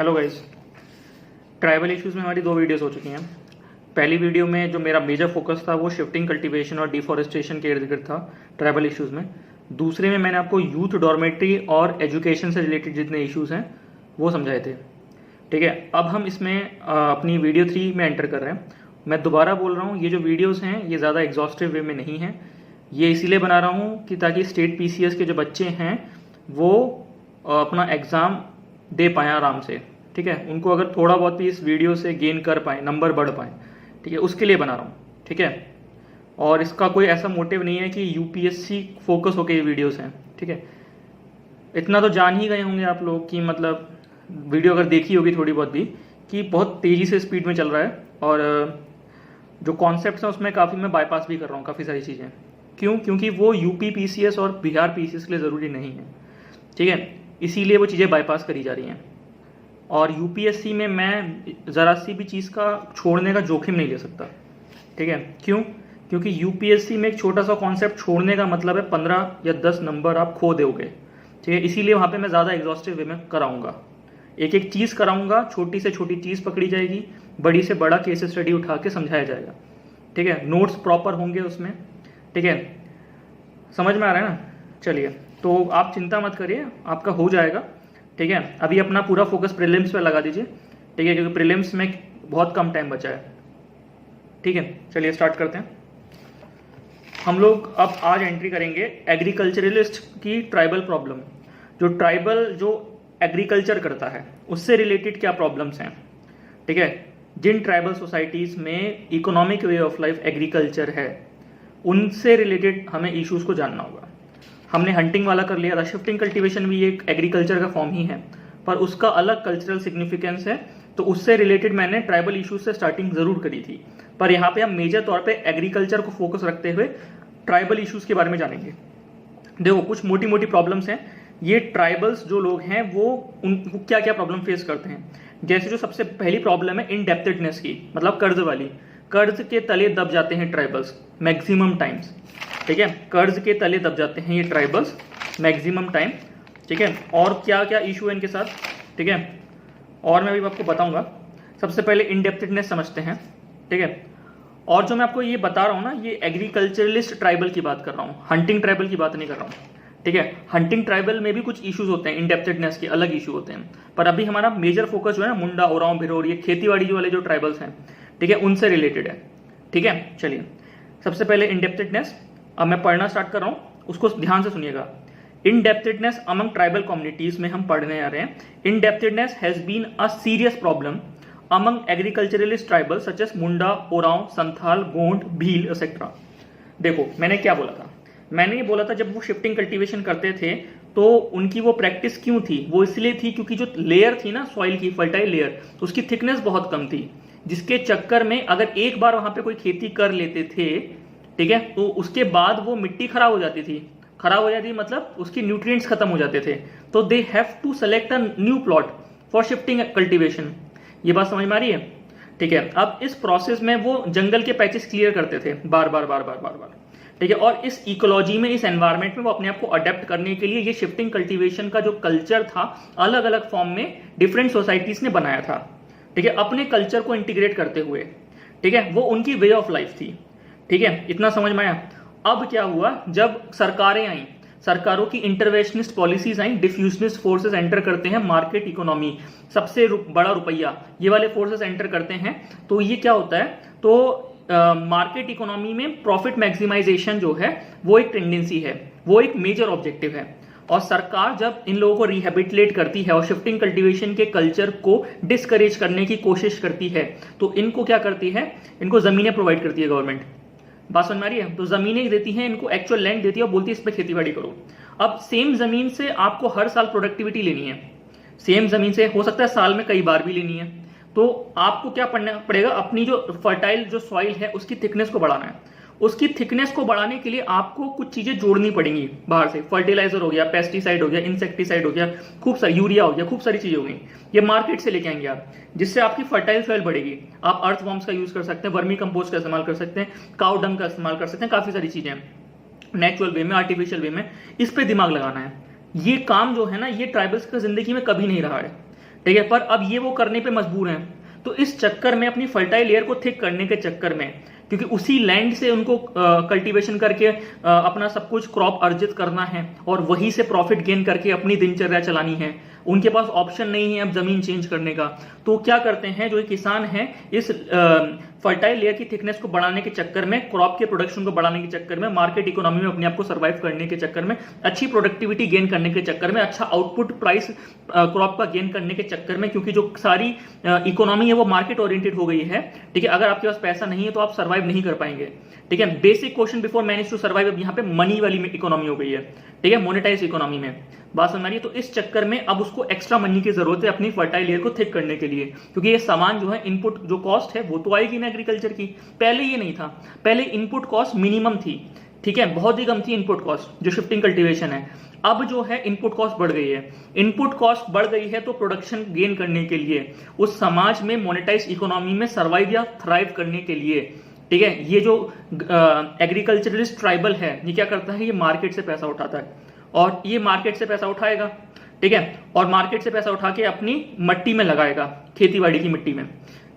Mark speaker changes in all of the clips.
Speaker 1: Hello guys, tribal issues में हमारी 2 videos हो चुकी हैं। पहली वीडियो में जो मेरा मेजर फोकस था वो शिफ्टिंग कल्टीवेशन और डिफॉरेस्टेशन के इर्द गिर्द था ट्राइबल इश्यूज़ में। दूसरे में मैंने आपको यूथ डॉर्मेट्री और एजुकेशन से रिलेटेड जितने इश्यूज़ हैं वो समझाए थे। ठीक है, अब हम इसमें अपनी वीडियो 3 में एंटर कर रहे हैं। मैं दोबारा बोल रहा हूँ, ये जो वीडियोज़ हैं ये ज़्यादा एग्जॉस्टिव वे में नहीं है। ये इसीलिए बना रहा हूँ कि ताकि स्टेट PCS के जो बच्चे हैं वो अपना एग्ज़ाम दे पाएँ आराम से। ठीक है, उनको अगर थोड़ा बहुत भी इस वीडियो से गेन कर पाएँ, नंबर बढ़ पाएँ, ठीक है, उसके लिए बना रहा हूँ। ठीक है, और इसका कोई ऐसा मोटिव नहीं है कि UPSC फोकस होकर ये वीडियोस हैं। ठीक है, इतना तो जान ही गए होंगे आप लोग कि मतलब वीडियो अगर देखी होगी थोड़ी बहुत भी कि बहुत तेज़ी से स्पीड में चल रहा है और जो कॉन्सेप्ट्स हैं उसमें काफ़ी मैं बाईपास भी कर रहा हूँ काफ़ी सारी चीज़ें। क्यों? क्योंकि वो UP PCS और बिहार PCS के लिए ज़रूरी नहीं है। ठीक है, इसीलिए वो चीज़ें बाईपास करी जा रही हैं। और UPSC में मैं ज़रा सी भी चीज़ का छोड़ने का जोखिम नहीं ले सकता। ठीक है, क्यों? क्योंकि UPSC में एक छोटा सा कॉन्सेप्ट छोड़ने का मतलब है 15 या 10 नंबर आप खो दोगे। ठीक है, इसीलिए वहाँ पे मैं ज़्यादा एग्जॉस्टिव वे में कराऊंगा, एक एक चीज़ कराऊंगा, छोटी से छोटी चीज़ पकड़ी जाएगी, बड़ी से बड़ा केस स्टडी उठा के समझाया जाएगा। ठीक है, नोट्स प्रॉपर होंगे उसमें। ठीक है, समझ में आ रहा है ना? चलिए, तो आप चिंता मत करिए, आपका हो जाएगा। ठीक है, अभी अपना पूरा फोकस प्रीलिम्स पे लगा दीजिए। ठीक है, क्योंकि प्रीलिम्स में बहुत कम टाइम बचा है। ठीक है, चलिए स्टार्ट करते हैं। हम लोग अब आज एंट्री करेंगे एग्रीकल्चरलिस्ट की ट्राइबल प्रॉब्लम। जो एग्रीकल्चर करता है उससे रिलेटेड क्या प्रॉब्लम्स हैं। ठीक है, जिन ट्राइबल सोसाइटीज़ में economic way of life agriculture है उनसे रिलेटेड हमें इश्यूज़ को जानना होगा। हमने हंटिंग वाला कर लिया था, शिफ्टिंग कल्टीवेशन भी एक एग्रीकल्चर का फॉर्म ही है पर उसका अलग कल्चरल सिग्निफिकेंस है, तो उससे रिलेटेड मैंने ट्राइबल इश्यूज से स्टार्टिंग जरूर करी थी। पर यहाँ पे हम मेजर तौर पे एग्रीकल्चर को फोकस रखते हुए ट्राइबल इश्यूज के बारे में जानेंगे। देखो, कुछ मोटी मोटी प्रॉब्लम्स हैं। ये ट्राइबल्स जो लोग हैं वो क्या क्या प्रॉब्लम फेस करते हैं। जैसे जो सबसे पहली प्रॉब्लम है इनडेप्टेडनेस की, मतलब कर्ज वाली। कर्ज के तले दब जाते हैं ट्राइबल्स मैक्सिमम टाइम्स। ठीक है, कर्ज के तले दब जाते हैं ये ट्राइबल्स मैक्सिमम टाइम। ठीक है, और क्या क्या इशू है इनके साथ। ठीक है, और मैं अभी आपको बताऊंगा। सबसे पहले इनडेप्टेडनेस समझते हैं। ठीक है, और जो मैं आपको ये बता रहा हूँ ना, ये एग्रीकल्चरलिस्ट ट्राइबल की बात कर रहा हूँ, हंटिंग ट्राइबल की बात नहीं कर रहा हूँ। ठीक है, हंटिंग ट्राइबल में भी कुछ इश्यूज होते हैं, इनडेप्टेडनेस के अलग इशू होते हैं, पर अभी हमारा मेजर फोकस जो है ना मुंडा, ओरांव, भिरोर, ये खेती जो वाले जो ट्राइबल्स हैं, ठीक है, उनसे रिलेटेड है। ठीक है, चलिए सबसे पहले इनडेप्टेडनेस। अब मैं पढ़ना स्टार्ट कर रहा हूँ, उसको ध्यान से सुनिएगा। इनडेप्टेडनेस अमंग ट्राइबल कम्युनिटीज में हम पढ़ने आ रहे हैं। Indebtedness has been a serious problem among agriculturalist tribal such as Munda, Oraon, Santhal, Gond, Bhil etcetera. देखो, मैंने क्या बोला था? मैंने ये बोला था जब वो शिफ्टिंग कल्टीवेशन करते थे तो उनकी वो प्रैक्टिस क्यों थी? वो इसलिए थी क्योंकि जो लेयर थी ना सॉइल की, फर्टाइल लेयर, तो उसकी थिकनेस बहुत कम थी, जिसके चक्कर में अगर एक बार वहां पे कोई खेती कर लेते थे, ठीक है, तो उसके बाद वो मिट्टी खराब हो जाती थी। खराब हो जाती मतलब उसकी न्यूट्रिएंट्स खत्म हो जाते थे, तो they have to select a new plot for shifting cultivation. ये बात समझ में आ रही है? ठीक है, अब इस प्रोसेस में वो जंगल के पैचेस क्लियर करते थे बार बार बार बार बार बार। ठीक है, और इस इकोलॉजी में, इस एनवायरमेंट में वो अपने आप को अडेप्ट करने के लिए ये शिफ्टिंग कल्टीवेशन का जो कल्चर था अलग अलग फॉर्म में डिफरेंट सोसाइटीज ने बनाया था। ठीक है, अपने कल्चर को इंटीग्रेट करते हुए। ठीक है, वो उनकी वे ऑफ लाइफ थी। ठीक है, इतना समझ में आया? अब क्या हुआ, जब सरकारें आई, सरकारों की इंटरवेंशनिस्ट पॉलिसीज आई, डिफ्यूजनिस्ट फोर्सेस एंटर करते हैं, मार्केट इकोनॉमी, सबसे बड़ा रुपया, ये वाले फोर्सेस एंटर करते हैं, तो ये क्या होता है, तो मार्केट इकोनॉमी में प्रॉफिट मैक्सिमाइजेशन जो है वो एक टेंडेंसी है, वो एक मेजर ऑब्जेक्टिव है। और सरकार जब इन लोगों को रिहेबिलिटेट करती है और शिफ्टिंग कल्टीवेशन के कल्चर को डिस्करेज करने की कोशिश करती है, तो इनको क्या करती है, इनको जमीनें प्रोवाइड करती है गवर्नमेंट। बात समझ में आ रही है? तो जमीनें देती हैं इनको, एक्चुअल लैंड देती है और बोलती है इस पर खेती करो। अब सेम जमीन से आपको हर साल प्रोडक्टिविटी लेनी है, सेम जमीन से हो सकता है साल में कई बार भी लेनी है, तो आपको क्या पड़ेगा, अपनी जो फर्टाइल जो सॉइल है उसकी थिकनेस को बढ़ाना है। उसकी थिकनेस को बढ़ाने के लिए आपको कुछ चीजें जोड़नी पड़ेंगी बाहर से। फर्टिलाइजर हो गया, पेस्टिसाइड हो गया, इंसेक्टिसाइड हो गया, खूब सारी यूरिया हो गया, खूब सारी चीजें हो गई, ये मार्केट से लेके आएंगे आप, जिससे आपकी फर्टाइल सॉइल बढ़ेगी। आप अर्थ वॉर्म्स का यूज कर सकते हैं, वर्मी कंपोस्ट का इस्तेमाल कर सकते हैं, काउ डंग का इस्तेमाल कर सकते हैं, काफी सारी चीजें नेचुरल वे में, आर्टिफिशियल वे में। इस पे दिमाग लगाना है। ये काम जो है ना, ये ट्राइबल्स का जिंदगी में कभी नहीं रहा है। ठीक है, पर अब ये वो करने पे मजबूर हैं। तो इस चक्कर में अपनी फर्टाइल लेयर को थिक करने के चक्कर में, क्योंकि उसी लैंड से उनको कल्टीवेशन करके अपना सब कुछ क्रॉप अर्जित करना है और वहीं से प्रॉफिट गेन करके अपनी दिनचर्या चलानी है, उनके पास ऑप्शन नहीं है अब जमीन चेंज करने का। तो क्या करते हैं जो किसान हैं, इस फर्टाइल लेयर की थिकनेस को बढ़ाने के चक्कर में, क्रॉप के प्रोडक्शन को बढ़ाने के चक्कर में, मार्केट इकोनॉमी में अपने आप को सर्वाइव करने के चक्कर में, अच्छी प्रोडक्टिविटी गेन करने के चक्कर में, अच्छा आउटपुट प्राइस क्रॉप का गेन करने के चक्कर में, क्योंकि जो सारी इकोनॉमी है वो मार्केट ओरिएंटेड हो गई है, ठीक है। अगर आपके पास पैसा नहीं है तो आप सर्वाइव नहीं कर पाएंगे, ठीक है। Basic question before manage to survive, अब यहाँ पे मनी वाली इकोनॉमी हो गई है, ठीक है, मोनेटाइज इकोनॉमी में, बात समझ आ रही है। तो इस चक्कर में अब उसको एक्स्ट्रा मनी की जरूरत है अपनी फर्टाइल लेयर को थिक करने के लिए, क्योंकि ये सामान जो है, इनपुट जो कॉस्ट है वो तो आएगी ना एग्रीकल्चर की, पहले ये नहीं था। पहले इनपुट कॉस्ट मिनिमम थी, ठीक है, बहुत ही कम थी इनपुट कॉस्ट जो शिफ्टिंग कल्टीवेशन है। अब जो है इनपुट कॉस्ट बढ़ गई है, इनपुट कॉस्ट बढ़ गई है तो प्रोडक्शन गेन करने के लिए, उस समाज में मोनेटाइज इकोनॉमी में सर्वाइव या थ्राइव करने के लिए, ठीक है, ये जो एग्रीकल्चरलिस्ट ट्राइबल है ये क्या करता है, ये मार्केट से पैसा उठाता है और ये मार्केट से पैसा उठाएगा, ठीक है, और मार्केट से पैसा उठा के अपनी मिट्टी में लगाएगा, खेतीबाड़ी की मिट्टी में,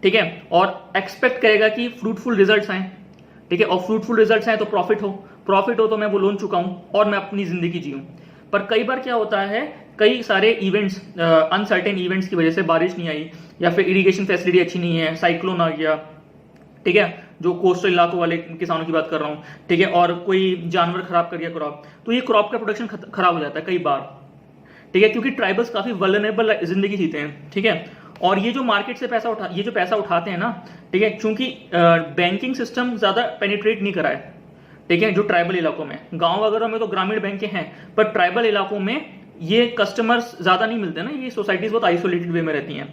Speaker 1: ठीक है, और एक्सपेक्ट करेगा कि फ्रूटफुल रिजल्ट्स आए, ठीक है, और फ्रूटफुल रिजल्ट्स आए तो प्रॉफिट हो तो मैं वो लोन चुकाऊं और मैं अपनी जिंदगी जीऊं। पर कई बार क्या होता है, कई सारे इवेंट्स, अनसर्टेन इवेंट्स की वजह से, बारिश नहीं आई या फिर इरिगेशन फैसिलिटी अच्छी नहीं है, साइक्लोन आ गया, ठीक है, जो कोस्टल इलाकों वाले किसानों की बात कर रहा हूं, ठीक है, और कोई जानवर खराब कर गया क्रॉप, तो ये क्रॉप का प्रोडक्शन खराब हो जाता है कई बार, ठीक है, क्योंकि ट्राइबल्स काफी वल्नरेबल जिंदगी जीते हैं, ठीक है। और ये जो मार्केट से पैसा उठाते हैं ना, ठीक है, क्योंकि बैंकिंग सिस्टम ज्यादा पेनिट्रेट नहीं करा है, ठीक है, जो ट्राइबल इलाकों में, गांव वगैरह में तो ग्रामीण बैंकें हैं, पर ट्राइबल इलाकों में ये कस्टमर्स ज्यादा नहीं मिलते ना, ये सोसाइटीज बहुत आइसोलेटेड वे में रहती हैं,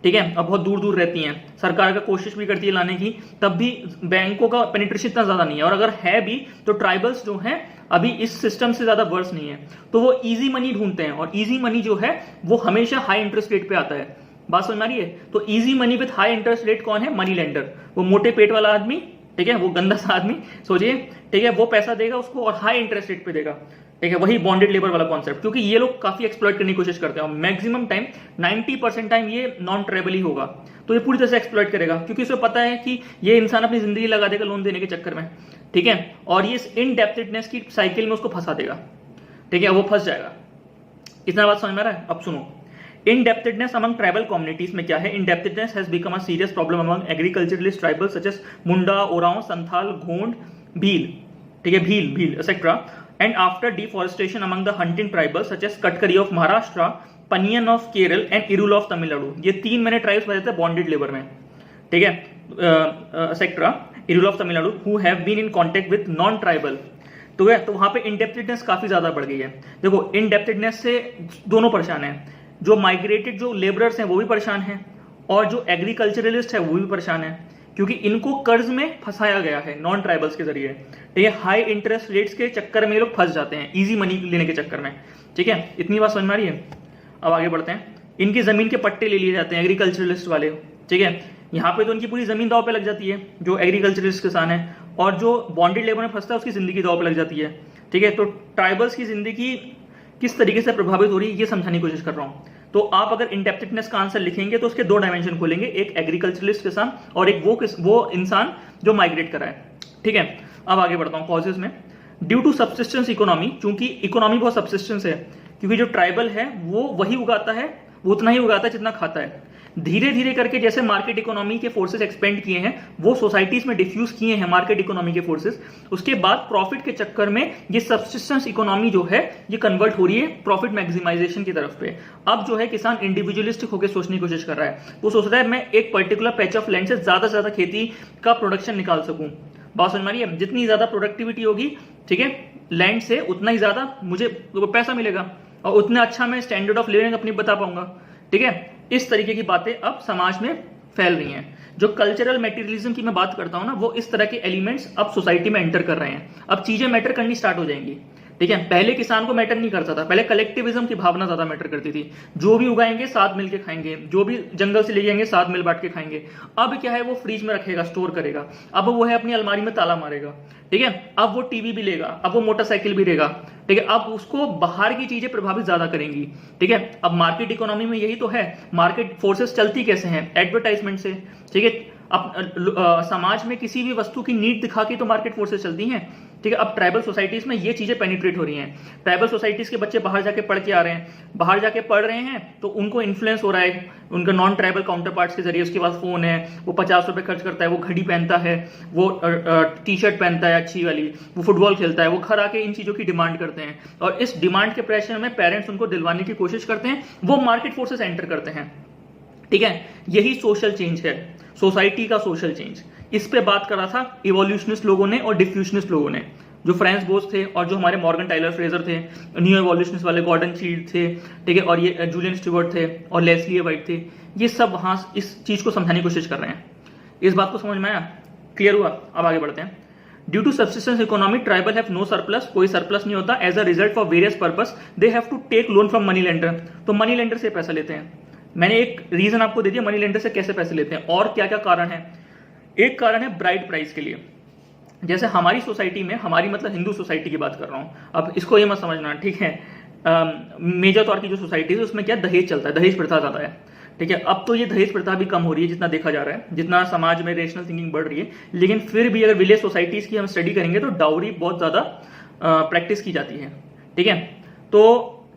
Speaker 1: ठीक है, अब बहुत दूर दूर रहती हैं, सरकार का कोशिश भी करती है लाने की, तब भी बैंकों का पेनिट्रेशन इतना ज्यादा नहीं है, और अगर है भी तो ट्राइबल्स जो हैं अभी इस सिस्टम से ज्यादा वर्स नहीं है, तो वो इजी मनी ढूंढते हैं, और इजी मनी जो है वो हमेशा हाई इंटरेस्ट रेट पे आता है, बात समझ में आ रही है। तो easy money with high interest rate कौन है, मनी लेंडर, वो मोटे पेट वाला आदमी, ठीक है, वो गंदा सा आदमी सोचिए, ठीक है, वो पैसा देगा उसको और हाई इंटरेस्ट रेट पे देगा, ठीक है, वही बॉन्डेड लेबर वाला कॉन्सेप्ट, क्योंकि ये लोग काफी एक्सप्लॉइट करने की कोशिश करते हैं, और मैक्सिमम टाइम 90% टाइम ये नॉन ट्रेबल ही होगा, तो ये पूरी तरह से एक्सप्लॉइट करेगा, क्योंकि उसे पता है कि ये इंसान अपनी जिंदगी लगा देगा लोन देने के चक्कर में, ठीक है, और ये इस इनडेप्थेडनेस की साइकिल में उसको फंसा देगा, ठीक है, वो फंस जाएगा। इतना बात समझ में आ रहा है। अब सुनो, इनडेप्थेडनेस अमंग ट्राइबल कम्युनिटीज में क्या है, indebtedness has become a serious problem among agriculturalist tribal such as Munda, Oraon, Santhal, Gond, Bhil, ठीक है, Bhil etcetera, and after deforestation among the hunting tribals such as Katkari of Maharashtra, Paniyan of Kerala and Irul of Tamil Nadu, ये 3 मैंने tribes बताए थे bonded labour में, ठीक है, etcetera, Irul of Tamil Nadu who have been in contact with non tribal, तो वहां पे इनडेप्थेडनेस काफी ज्यादा बढ़ गई है। देखो इनडेप्थेडनेस से दोनों परेशान है, जो माइग्रेटेड जो लेबरर्स हैं वो भी परेशान हैं, और जो एग्रीकल्चरलिस्ट है वो भी परेशान है, क्योंकि इनको कर्ज में फंसाया गया है नॉन ट्राइबल्स के जरिए, ठीक है, हाई इंटरेस्ट रेट्स के चक्कर में ये लोग फंस जाते हैं, इजी मनी लेने के चक्कर में, ठीक है, इतनी बात समझ में आ रही है। अब आगे बढ़ते हैं, इनकी जमीन के पट्टे ले लिए जाते हैं एग्रीकल्चरलिस्ट वाले, ठीक है, यहाँ पे तो उनकी पूरी जमीन दाव पे लग जाती है जो एग्रीकल्चरलिस्ट किसान है, और जो बॉन्डेड लेबर में फंसता है उसकी जिंदगी दाव पे लग जाती है, ठीक है। तो ट्राइबल्स की जिंदगी किस तरीके से प्रभावित हो रही है ये समझाने की कोशिश कर रहा हूँ। तो आप अगर इनडेप्थेडनेस का आंसर लिखेंगे तो उसके 2 डायमेंशन खोलेंगे, एक एग्रीकल्चरलिस्ट किसान और एक वो इंसान जो माइग्रेट करा है, ठीक है। अब आगे बढ़ता हूँ कॉजेज में। ड्यू टू सब्सिस्टेंस इकोनॉमी, चूंकि इकोनॉमी बहुत सब्सिस्टेंस है, क्योंकि जो ट्राइबल है वो वही उगाता है, वो उतना ही उगाता है जितना खाता है, धीरे धीरे करके जैसे मार्केट इकोनॉमी के फोर्सेस एक्सपेंड किए हैं, वो सोसाइटीज में डिफ्यूज किए हैं मार्केट इकोनॉमी के फोर्सेस, उसके बाद प्रॉफिट के चक्कर में ये सब्सिस्टेंस इकोनॉमी जो है ये कन्वर्ट हो रही है प्रॉफिट मैक्सिमाइजेशन की तरफ पे। अब जो है किसान इंडिविजुअलिस्टिक होकर सोचने की कोशिश कर रहा है, वो सोच रहा है मैं एक पर्टिकुलर पैच ऑफ लैंड से ज्यादा खेती का प्रोडक्शन निकाल सकूं। बात समझ में आ रही है, जितनी ज्यादा प्रोडक्टिविटी होगी, ठीक है, लैंड से उतना ही ज्यादा मुझे पैसा मिलेगा और उतना अच्छा मैं स्टैंडर्ड ऑफ लिविंग अपनी बता पाऊंगा, ठीक है। इस तरीके की बातें अब समाज में फैल रही हैं। जो कल्चरल मेटीरियलिज्म की मैं बात करता हूं ना, वो इस तरह के एलिमेंट्स अब सोसाइटी में एंटर कर रहे हैं, अब चीजें मैटर करनी स्टार्ट हो जाएंगी, ठीक है, पहले किसान को मैटर नहीं करता था, पहले कलेक्टिविज्म की भावना ज्यादा मैटर करती थी, जो भी उगाएंगे साथ मिलके खाएंगे, जो भी जंगल से ले जाएंगे साथ मिल बांट के खाएंगे। अब क्या है, वो फ्रीज में रखेगा, स्टोर करेगा, अब वो है अपनी अलमारी में ताला मारेगा, ठीक है, अब वो टीवी भी लेगा, अब वो मोटरसाइकिल भी लेगा, ठीक है, अब उसको बाहर की चीजें प्रभावित ज्यादा करेंगी, ठीक है। अब मार्केट इकोनॉमी में यही तो है, मार्केट फोर्सेस चलती कैसे हैं, एडवर्टाइजमेंट से, ठीक है। अब समाज में किसी भी वस्तु की नीड दिखा के तो मार्केट फोर्सेस चलती हैं, ठीक है। अब ट्राइबल सोसाइटीज में ये चीजें पेनिट्रेट हो रही हैं, ट्राइबल सोसाइटीज के बच्चे बाहर जाके पढ़ के आ रहे हैं, बाहर जाके पढ़ रहे हैं तो उनको इन्फ्लुएंस हो रहा है उनका नॉन ट्राइबल काउंटर पार्ट्स के जरिए। उसके पास फोन है, वो 50 रुपए खर्च करता है, वो घड़ी पहनता है, वो टी शर्ट पहनता है अच्छी वाली, वो फुटबॉल खेलता है, वो घर आके इन चीजों की डिमांड करते हैं, और इस डिमांड के प्रेशर में पेरेंट्स उनको दिलवाने की कोशिश करते हैं, वो मार्केट फोर्सेस एंटर करते हैं, ठीक है। यही सोशल चेंज है, सोसाइटी का सोशल चेंज। इस पे बात कर रहा था इवोल्यूशनिस्ट लोगों ने और डिफ्यूशनिस्ट लोगों ने, जो फ्रांस बोस थे और जो हमारे मॉर्गन टाइलर फ्रेजर थे, न्यू इवोल्यूशनिस्ट वाले गॉर्डन शील्ड थे, ठीक है, और ये जूलियन स्टीवर्ट थे और लेस्ली वाइट थे। ये सब वहां इस चीज को समझाने की कोशिश कर रहे हैं। इस बात को समझ में आया, क्लियर हुआ? अब आगे बढ़ते हैं। Due to subsistence economy tribal have no surplus, कोई सरप्लस नहीं होता। As a result for various purpose they have to take loan from money lender, तो मनी लेंडर से पैसा लेते हैं। मैंने एक रीजन आपको दे दिया मनी लेंडर से कैसे पैसे लेते हैं और क्या क्या कारण है। एक कारण है ब्राइट प्राइस के लिए। जैसे हमारी सोसाइटी में, हमारी मतलब हिंदू सोसाइटी की बात कर रहा हूं, अब इसको ये मत समझना, ठीक है। मेजर तौर की जो सोसाइटी है उसमें क्या दहेज चलता है, दहेज प्रथा ज्यादा है, ठीक है। अब तो ये दहेज प्रथा भी कम हो रही है जितना देखा जा रहा है, जितना समाज में रेशनल थिंकिंग बढ़ रही है, लेकिन फिर भी अगर विलेज सोसाइटीज की हम स्टडी करेंगे तो डाउरी बहुत ज्यादा प्रैक्टिस की जाती है, ठीक है। तो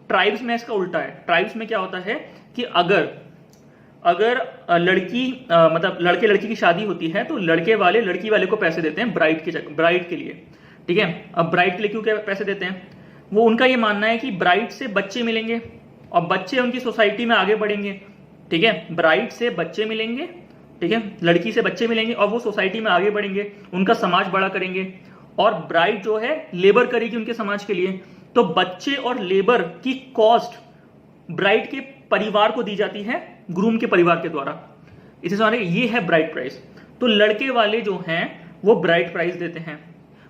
Speaker 1: ट्राइब्स में इसका उल्टा है। ट्राइब्स में क्या होता है कि अगर लड़की मतलब लड़के लड़की की शादी होती है तो लड़के वाले लड़की वाले को पैसे देते हैं ब्राइड के लिए, ठीक है। अब ब्राइड के लिए क्यों क्या पैसे देते हैं? वो उनका ये मानना है कि ब्राइड से बच्चे मिलेंगे और बच्चे उनकी सोसाइटी में आगे बढ़ेंगे, ठीक है। ब्राइड से बच्चे मिलेंगे, ठीक है, लड़की से बच्चे मिलेंगे और वो सोसाइटी में आगे बढ़ेंगे, उनका समाज बड़ा करेंगे, और ब्राइड जो है लेबर करेगी उनके समाज के लिए। तो बच्चे और लेबर की कॉस्ट ब्राइड के परिवार को दी जाती है, ग्रूम के परिवार के द्वारा। इसे समझ, ये है ब्राइड प्राइस। तो लड़के वाले जो हैं वो ब्राइड प्राइस देते हैं।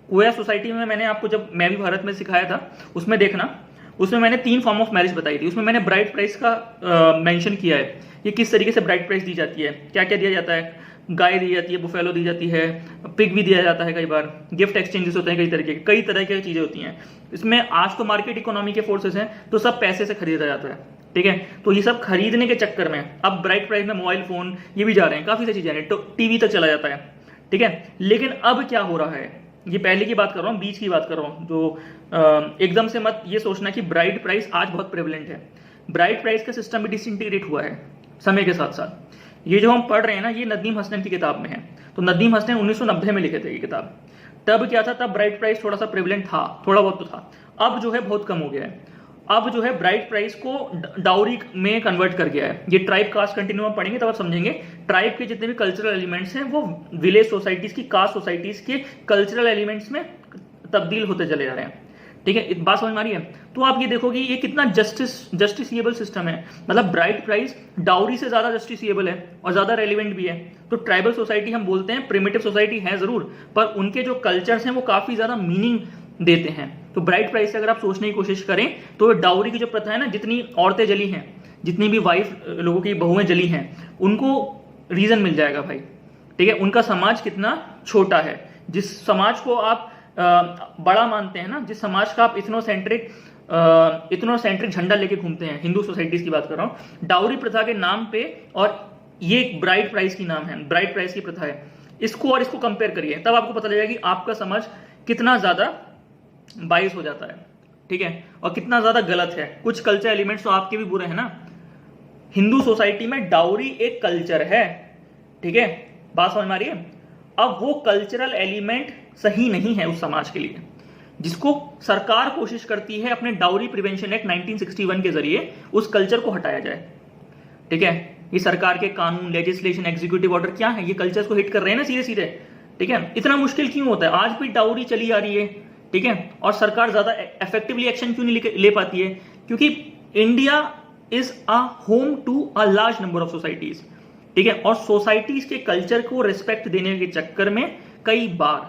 Speaker 1: कोया सोसाइटी में मैंने आपको, जब मैं भी भारत में सिखाया था, उसमें देखना, उसमें मैंने 3 फॉर्म ऑफ मैरिज बताई थी। उसमें मैंने ब्राइड प्राइस का मेंशन किया है, ये किस तरीके से ब्राइड प्राइस दी जाती है, क्या क्या दिया जाता है। गाय दी जाती है, बुफेलो दी जाती है, पिग भी दिया जाता है, कई बार गिफ्ट एक्सचेंजेस होते हैं, कई तरह की चीजें होती हैं। इसमें आज तो मार्केट इकोनॉमी के फोर्सेस हैं तो सब पैसे से खरीदा जाता है, ठीक है। तो ये सब खरीदने के चक्कर में अब ब्राइड प्राइस में मोबाइल फोन ये भी जा रहे हैं, काफी सारी चीजें, तो टीवी तक चला जाता है, ठीक है। लेकिन अब क्या हो रहा है, ये पहले की बात कर रहा हूँ, बीच की बात कर रहा हूँ, जो एकदम से मत ये सोचना कि ब्राइड प्राइस आज बहुत प्रेवलेंट है। ब्राइड प्राइस का सिस्टम भी डिसइंटीग्रेट हुआ है समय के साथ साथ। ये जो हम पढ़ रहे हैं ना, ये नदीम हसनैन की किताब में है। तो नदीम हसनैन 1990 में लिखे थे ये किताब। तब क्या था, तब ब्राइड प्राइस थोड़ा सा प्रेवलेंट था, थोड़ा बहुत तो था, अब जो है बहुत कम हो गया है। अब जो है ब्राइड प्राइस को डाउरी में कन्वर्ट कर गया है। ये ट्राइब कास्ट कंटिन्यू में पढ़ेंगे तब आप समझेंगे। ट्राइब के जितने भी कल्चरल एलिमेंट्स हैं वो विलेज सोसाइटीज की, कास्ट सोसाइटीज के कल्चरल एलिमेंट्स में तब्दील होते चले जा रहे हैं, ठीक है। बात समझ में आ रही है? तो आप ये देखोगे ये कितना जस्टिसिएबल सिस्टम है। मतलब ब्राइड प्राइस डाउरी से ज्यादा जस्टिसिएबल है और ज्यादा रेलिवेंट भी है। तो ट्राइबल सोसाइटी हम बोलते हैं, प्रिमिटिव सोसाइटी है जरूर, पर उनके जो कल्चर्स हैं वो काफी ज्यादा मीनिंग देते हैं। तो ब्राइड प्राइस से अगर आप सोचने की कोशिश करें तो डाउरी की जो प्रथा है ना, जितनी औरतें जली हैं, जितनी भी वाइफ लोगों की बहुएं जली हैं, उनको रीजन मिल जाएगा भाई, ठीक है। उनका समाज कितना छोटा है। जिस समाज को आप बड़ा मानते हैं ना, जिस समाज का आप इथनोसेंट्रिक झंडा लेके घूमते हैं, हिंदू सोसाइटीज की बात कर रहा हूं, डाउरी प्रथा के नाम पे, और ये एक ब्राइड प्राइस की नाम है, ब्राइड प्राइस की प्रथा है। इसको और इसको कंपेयर करिए, तब आपको पता लगेगा कि आपका समझ कितना ज्यादा बाइस हो जाता है, ठीक है, और कितना ज्यादा गलत है। कुछ कल्चर एलिमेंट्स तो आपके भी बुरे हैं ना। हिंदू सोसाइटी में डाउरी एक कल्चर है, ठीक है, बात समझ में आ रही है? अब वो कल्चरल एलिमेंट सही नहीं है उस समाज के लिए, जिसको सरकार कोशिश करती है अपने डाउरी प्रिवेंशन एक्ट 1961 के जरिए उस कल्चर को हटाया जाए, ठीक है। ये सरकार के कानून, लेजिस्लेशन, एग्जीक्यूटिव ऑर्डर क्या है, ये कल्चर्स को हिट कर रहे हैं ना सीधे सीधे, ठीक है। इतना मुश्किल क्यों होता है? आज भी डाउरी चली आ रही है, ठीक है, और सरकार ज्यादा इफेक्टिवली एक्शन क्यों नहीं ले पाती है? क्योंकि India is a home to a large number of societies, ठीक है, और सोसाइटीज के कल्चर को रिस्पेक्ट देने के चक्कर में कई बार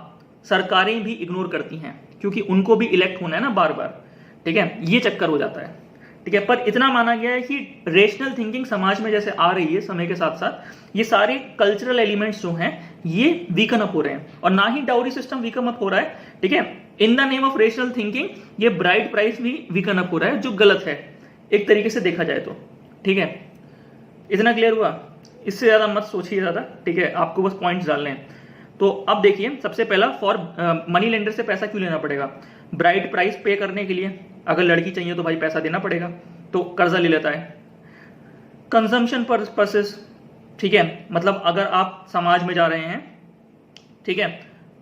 Speaker 1: सरकारें भी इग्नोर करती हैं। क्योंकि उनको भी इलेक्ट होना है ना बार बार, ठीक है, ये चक्कर हो जाता है, ठीक है। पर इतना माना गया है कि रेशनल थिंकिंग समाज में जैसे आ रही है समय के साथ साथ, ये सारे कल्चरल एलिमेंट्स जो हैं ये वीकन अप हो रहे हैं, और ना ही डाउरी सिस्टम वीकन अप हो रहा है, ठीक है। In the name of rational thinking ये ब्राइड प्राइस भी वीकन अप हो रहा है, जो गलत है एक तरीके से देखा जाए तो, ठीक है। इतना क्लियर हुआ, इससे ज्यादा मत सोचिए ज्यादा, ठीक है, आपको बस पॉइंट्स डालने हैं। तो अब देखिए, सबसे पहला, फॉर मनी लेंडर से पैसा क्यों लेना पड़ेगा? ब्राइड प्राइस पे करने के लिए, अगर लड़की चाहिए तो भाई पैसा देना पड़ेगा, तो कर्जा ले लेता है। कंजम्पशन पर्पसेस, ठीक है, मतलब अगर आप समाज में जा रहे हैं, ठीक है,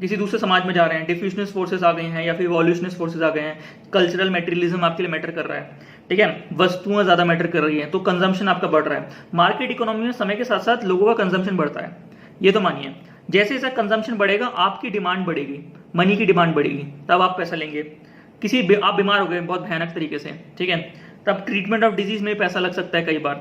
Speaker 1: किसी दूसरे समाज में जा रहे हैं, डिफ्यूजनिस्ट फोर्सेस आ गए हैं या फिर इवोल्यूशनिस्ट फोर्सेस आ गए हैं, कल्चरल मेटेरियलिज्म आपके लिए मैटर कर रहा है, ठीक है, वस्तुएं ज्यादा मैटर कर रही है, तो कंजम्पशन आपका बढ़ रहा है। मार्केट इकोनॉमी में समय के साथ साथ लोगों का कंजम्पशन बढ़ता है, ये तो मानिए। जैसे जैसा कंजम्पशन बढ़ेगा आपकी डिमांड बढ़ेगी, मनी की डिमांड बढ़ेगी, तब आप पैसा लेंगे। आप बीमार हो गए बहुत भयानक तरीके से, ठीक है, तब ट्रीटमेंट ऑफ डिजीज में पैसा लग सकता है कई बार,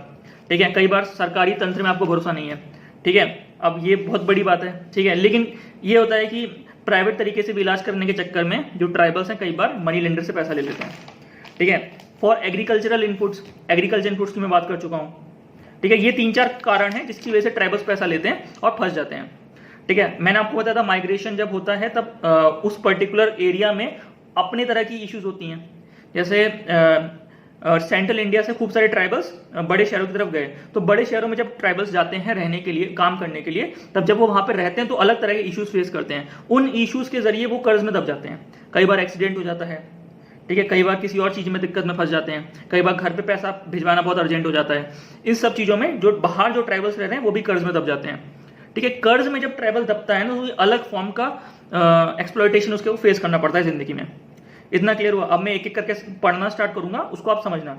Speaker 1: ठीक है। कई बार सरकारी तंत्र में आपको भरोसा नहीं है, ठीक है, अब ये बहुत बड़ी बात है, ठीक है। लेकिन ये होता है कि प्राइवेट तरीके से भी इलाज करने के चक्कर में जो ट्राइबल्स हैं कई बार मनी लेंडर से पैसा ले लेते हैं, ठीक है। For agricultural inputs, agriculture inputs की मैं बात कर चुका हूँ, ठीक है। ये 3-4 कारण हैं जिसकी वजह से ट्राइबल्स पैसा लेते हैं और फंस जाते हैं, ठीक है। मैंने आपको बताया था माइग्रेशन जब होता है तब उस पर्टिकुलर एरिया में अपने तरह की इश्यूज होती हैं। जैसे सेंट्रल इंडिया से खूब सारे ट्राइबल्स बड़े शहरों की तरफ गए, तो बड़े शहरों में जब ट्राइबल्स जाते हैं रहने के लिए, काम करने के लिए, तब जब वो वहां पर रहते हैं तो अलग तरह के इश्यूज फेस करते हैं। उन इश्यूज के जरिए वो कर्ज में दब जाते हैं, कई बार एक्सीडेंट हो जाता है, ठीक है, कई बार किसी और चीज में दिक्कत में फंस जाते हैं, कई बार घर पे पैसा भिजवाना बहुत अर्जेंट हो जाता है। इन सब चीजों में जो बाहर जो ट्राइबल्स रह रहे हैं वो भी कर्ज में दब जाते हैं, ठीक है। कर्ज में जब ट्राइबल दबता है ना तो अलग फॉर्म का एक्सप्लॉयटेशन उसके फेस करना पड़ता है जिंदगी में। इतना क्लियर हुआ? अब मैं एक एक करके पढ़ना स्टार्ट करूंगा, उसको आप समझना।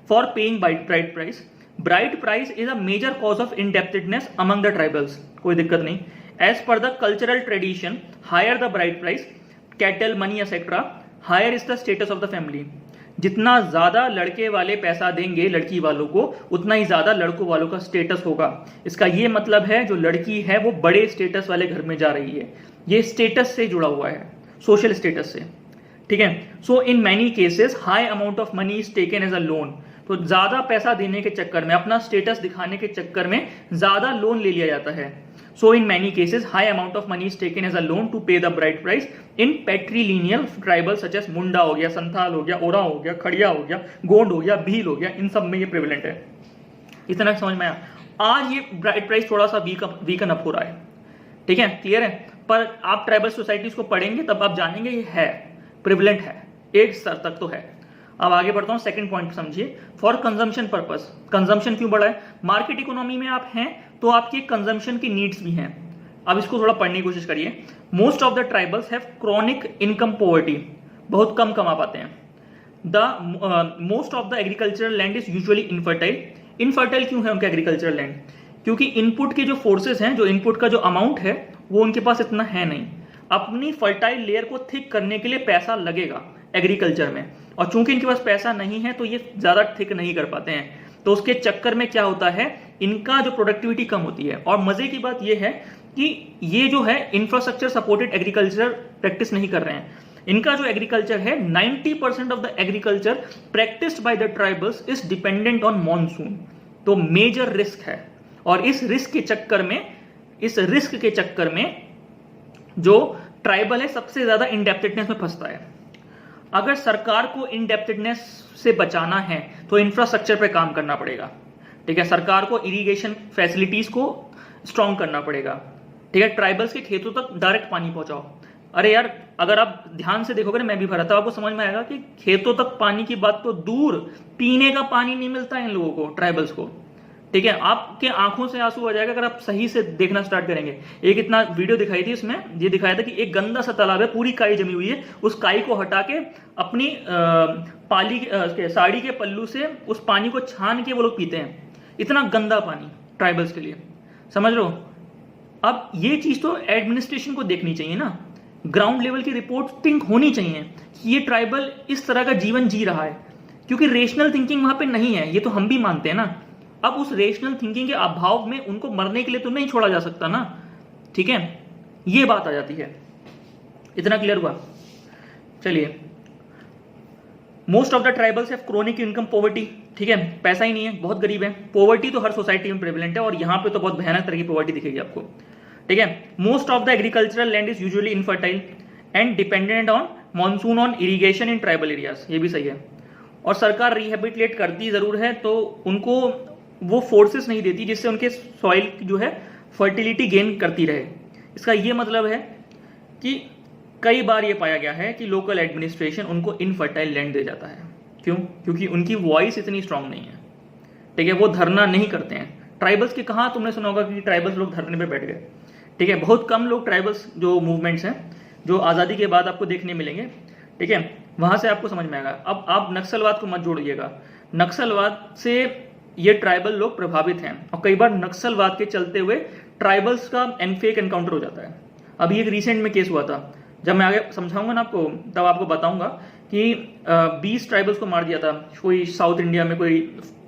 Speaker 1: For paying bride price, bride price is a major cause of indebtedness among the tribals, कोई दिक्कत नहीं। As per the cultural tradition, higher the bride price, cattle, money etcetera, higher is the status of the family. जितना ज्यादा लड़के वाले पैसा देंगे लड़की वालों को, उतना ही ज्यादा लड़कों वालों का स्टेटस होगा। इसका ये मतलब है जो लड़की है वो बड़े स्टेटस वाले घर में जा रही है, ये स्टेटस से जुड़ा हुआ है, सोशल स्टेटस से, ठीक है। So in many cases high amount of money is taken as a loan, तो ज्यादा पैसा देने के चक्कर में, अपना स्टेटस दिखाने के चक्कर में ज्यादा लोन ले लिया जाता है। So in many cases high amount of money is taken as a loan to pay the bride price in patrilineal tribal such as Munda Ho गया, संथाल हो गया, ओरा हो गया, खड़िया हो गया, गोंड हो गया, भील हो गया, इन सब में ये प्रेवलेंट है। इतना समझ में आया? आज ये ब्राइड प्राइस थोड़ा सा वीकन अप हो रहा है, ठीक है, क्लियर है। पर आप ट्राइबल सोसाइटीज को पढ़ेंगे तब आप जानेंगे ये है, प्रिवलेंट है, एक स्तर तक तो है। अब आगे बढ़ता हूं, सेकंड पॉइंट समझिए। फॉर कंजम्पशन पर्पस, कंजम्पशन क्यों बढ़ा है? मार्केट इकोनॉमी में आप हैं तो आपके कंजम्पशन की नीड्स भी हैं। अब इसको थोड़ा पढ़ने की कोशिश करिए। Most of the tribals have chronic income poverty, बहुत कम कमा पाते हैं। The most of the agricultural land is usually infertile. Infertile क्यों है उनका एग्रीकल्चरल लैंड? क्योंकि इनपुट के जो फोर्सेस हैं, जो इनपुट का जो अमाउंट है वो उनके पास इतना है नहीं। अपनी फर्टाइल लेयर को थिक करने के लिए पैसा लगेगा एग्रीकल्चर में, और चूंकि इनके पास पैसा नहीं है तो ये ज्यादा थिक नहीं कर पाते हैं, तो उसके चक्कर में क्या होता है, इनका जो प्रोडक्टिविटी कम होती है। और मजे की बात ये है कि ये जो है इंफ्रास्ट्रक्चर सपोर्टेड एग्रीकल्चर प्रैक्टिस नहीं कर रहे हैं। इनका जो एग्रीकल्चर है, 90% of the agriculture practised by the tribals is dependent on monsoon, तो मेजर रिस्क है। और इस रिस्क के चक्कर में जो ट्राइबल है सबसे ज्यादा इंडेप्टेडनेस में फंसता है। अगर सरकार को इंडेप्टेडनेस से बचाना है तो इंफ्रास्ट्रक्चर पे काम करना पड़ेगा, ठीक है। सरकार को इरिगेशन फैसिलिटीज को स्ट्रॉन्ग करना पड़ेगा, ठीक है। ट्राइबल्स के खेतों तक डायरेक्ट पानी पहुंचाओ। अरे यार, अगर आप ध्यान से देखोगे ना, मैं भी भरा था, आपको समझ में आएगा कि खेतों तक पानी की बात तो दूर, पीने का पानी नहीं मिलता है इन लोगों को, ट्राइबल्स को, ठीक है। आपके आंखों से आंसू आ जाएगा अगर आप सही से देखना स्टार्ट करेंगे। एक इतना वीडियो दिखाई थी, इसमें ये दिखाया था कि एक गंदा सा तालाब है, पूरी काई जमी हुई है, उस काई को हटा के अपनी साड़ी के पल्लू से उस पानी को छान के वो लोग पीते हैं। इतना गंदा पानी ट्राइबल्स के लिए, समझ लो। अब ये चीज तो एडमिनिस्ट्रेशन को देखनी चाहिए ना, ग्राउंड लेवल की रिपोर्टिंग होनी चाहिए कि ये ट्राइबल इस तरह का जीवन जी रहा है, क्योंकि रेशनल थिंकिंग वहां पे नहीं है, ये तो हम भी मानते हैं ना। अब उस रेशनल थिंकिंग के अभाव में उनको मरने के लिए तो नहीं छोड़ा जा सकता ना, ठीक है, ये बात आ जाती है। इतना क्लियर हुआ? चलिए, most of the tribals have chronic income poverty, ठीक है, पैसा ही नहीं है, बहुत गरीब है। पॉवर्टी तो हर सोसाइटी में प्रेवलेंट है और यहाँ पे तो बहुत भयानक तरह की पॉवर्टी दिखेगी आपको, ठीक है। Most of the agricultural land is usually infertile and dependent on monsoon on irrigation in tribal areas, ये भी सही है। और सरकार रिहेबिलिटेट करती जरूर है, तो उनको वो फोर्सेस नहीं देती जिससे उनके सॉइल जो है फर्टिलिटी गेन करती रहे। इसका ये मतलब है कि कई बार ये पाया गया है कि लोकल एडमिनिस्ट्रेशन उनको इनफर्टाइल लैंड दे जाता है। क्यों? क्योंकि उनकी वॉइस इतनी स्ट्रांग नहीं है, ठीक है, वो धरना नहीं करते हैं। ट्राइबल्स के कहाँ तुमने सुना होगा कि ट्राइबल्स लोग धरने पे बैठ गए, ठीक है, बहुत कम लोग ट्राइबल्स जो मूवमेंट्स हैं जो आज़ादी के बाद आपको देखने मिलेंगे, ठीक है, वहां से आपको समझ में आएगा। अब आप नक्सलवाद को मत जोड़िएगा, नक्सलवाद से ये ट्राइबल लोग प्रभावित हैं और कई बार नक्सलवाद के चलते हुए ट्राइबल्स का फेक एनकाउंटर हो जाता है। अभी एक रिसेंट में केस हुआ था, जब मैं आगे समझाऊंगा ना आपको तब आपको बताऊंगा कि 20 ट्राइबल्स को मार दिया था कोई साउथ इंडिया में कोई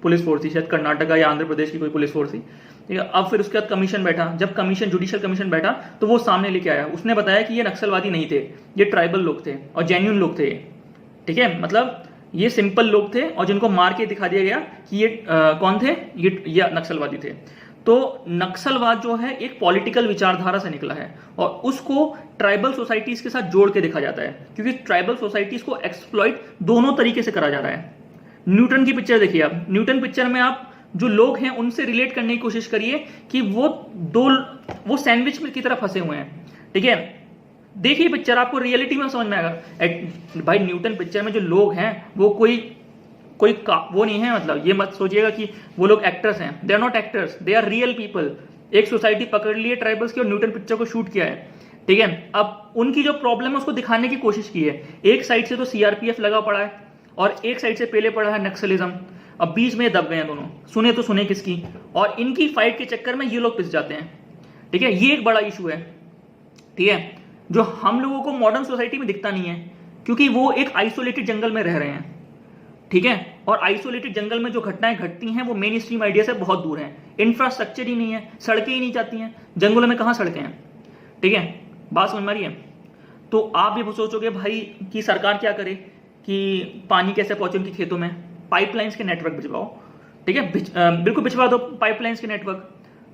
Speaker 1: पुलिस फोर्स थी, शायद कर्नाटका या आंध्र प्रदेश की कोई पुलिस फोर्स थी, ठीक है। अब फिर उसके बाद कमीशन बैठा, जब कमीशन जुडिशियल कमीशन बैठा तो वो सामने लेके आया, उसने बताया कि ये नक्सलवादी नहीं थे, ये ट्राइबल लोग थे और जेन्युइन लोग थे, ठीक है, मतलब ये सिंपल लोग थे और जिनको मार के दिखा दिया गया कि ये कौन थे, ये नक्सलवादी थे। तो नक्सलवाद जो है एक पॉलिटिकल विचारधारा से निकला है और उसको ट्राइबल सोसाइटीज के साथ जोड़ के देखा जाता है, क्योंकि ट्राइबल सोसाइटीज को एक्सप्लॉइट दोनों तरीके से करा जा रहा है। न्यूटन की पिक्चर देखिए आप, न्यूटन पिक्चर में आप जो लोग हैं उनसे रिलेट करने की कोशिश करिए कि वो सैंडविच की तरह फंसे हुए हैं, ठीक है। देखिए पिक्चर, आपको रियलिटी में समझ में आएगा। भाई न्यूटन पिक्चर में जो लोग हैं वो कोई वो नहीं है, मतलब ये मत सोचिएगा कि वो लोग एक्टर्स हैं, they are not actors, they are real people. एक सोसाइटी पकड़ ली है ट्राइबल्स की और न्यूटन पिक्चर को शूट किया है, ठीक है। अब उनकी जो प्रॉब्लम है उसको दिखाने की कोशिश की है। एक साइड से तो सीआरपीएफ लगा पड़ा है और एक साइड से पहले पड़ा है नक्सलिज्म, अब बीच में दब गए हैं दोनों, सुने तो सुने किसकी, और इनकी फाइट के चक्कर में ये लोग पिस जाते हैं, ठीक है। ये एक बड़ा इशू है, ठीक है, जो हम लोगों को मॉडर्न सोसाइटी में दिखता नहीं है, क्योंकि वो एक आइसोलेटेड जंगल में रह रहे हैं, ठीक है। और आइसोलेटेड जंगल में जो घटनाएं घटती हैं वो मेन स्ट्रीम आइडिया से बहुत दूर हैं। इंफ्रास्ट्रक्चर ही नहीं है, सड़कें ही नहीं जाती हैं, जंगलों में कहां सड़कें हैं, ठीक है, बात समझ में आ रही है। तो आप भी सोचोगे भाई कि सरकार क्या करे कि पानी कैसे पहुंचे उनके खेतों में, पाइपलाइंस के नेटवर्क भिजवाओ, ठीक है, बिल्कुल भिजवा दो पाइपलाइंस के नेटवर्क,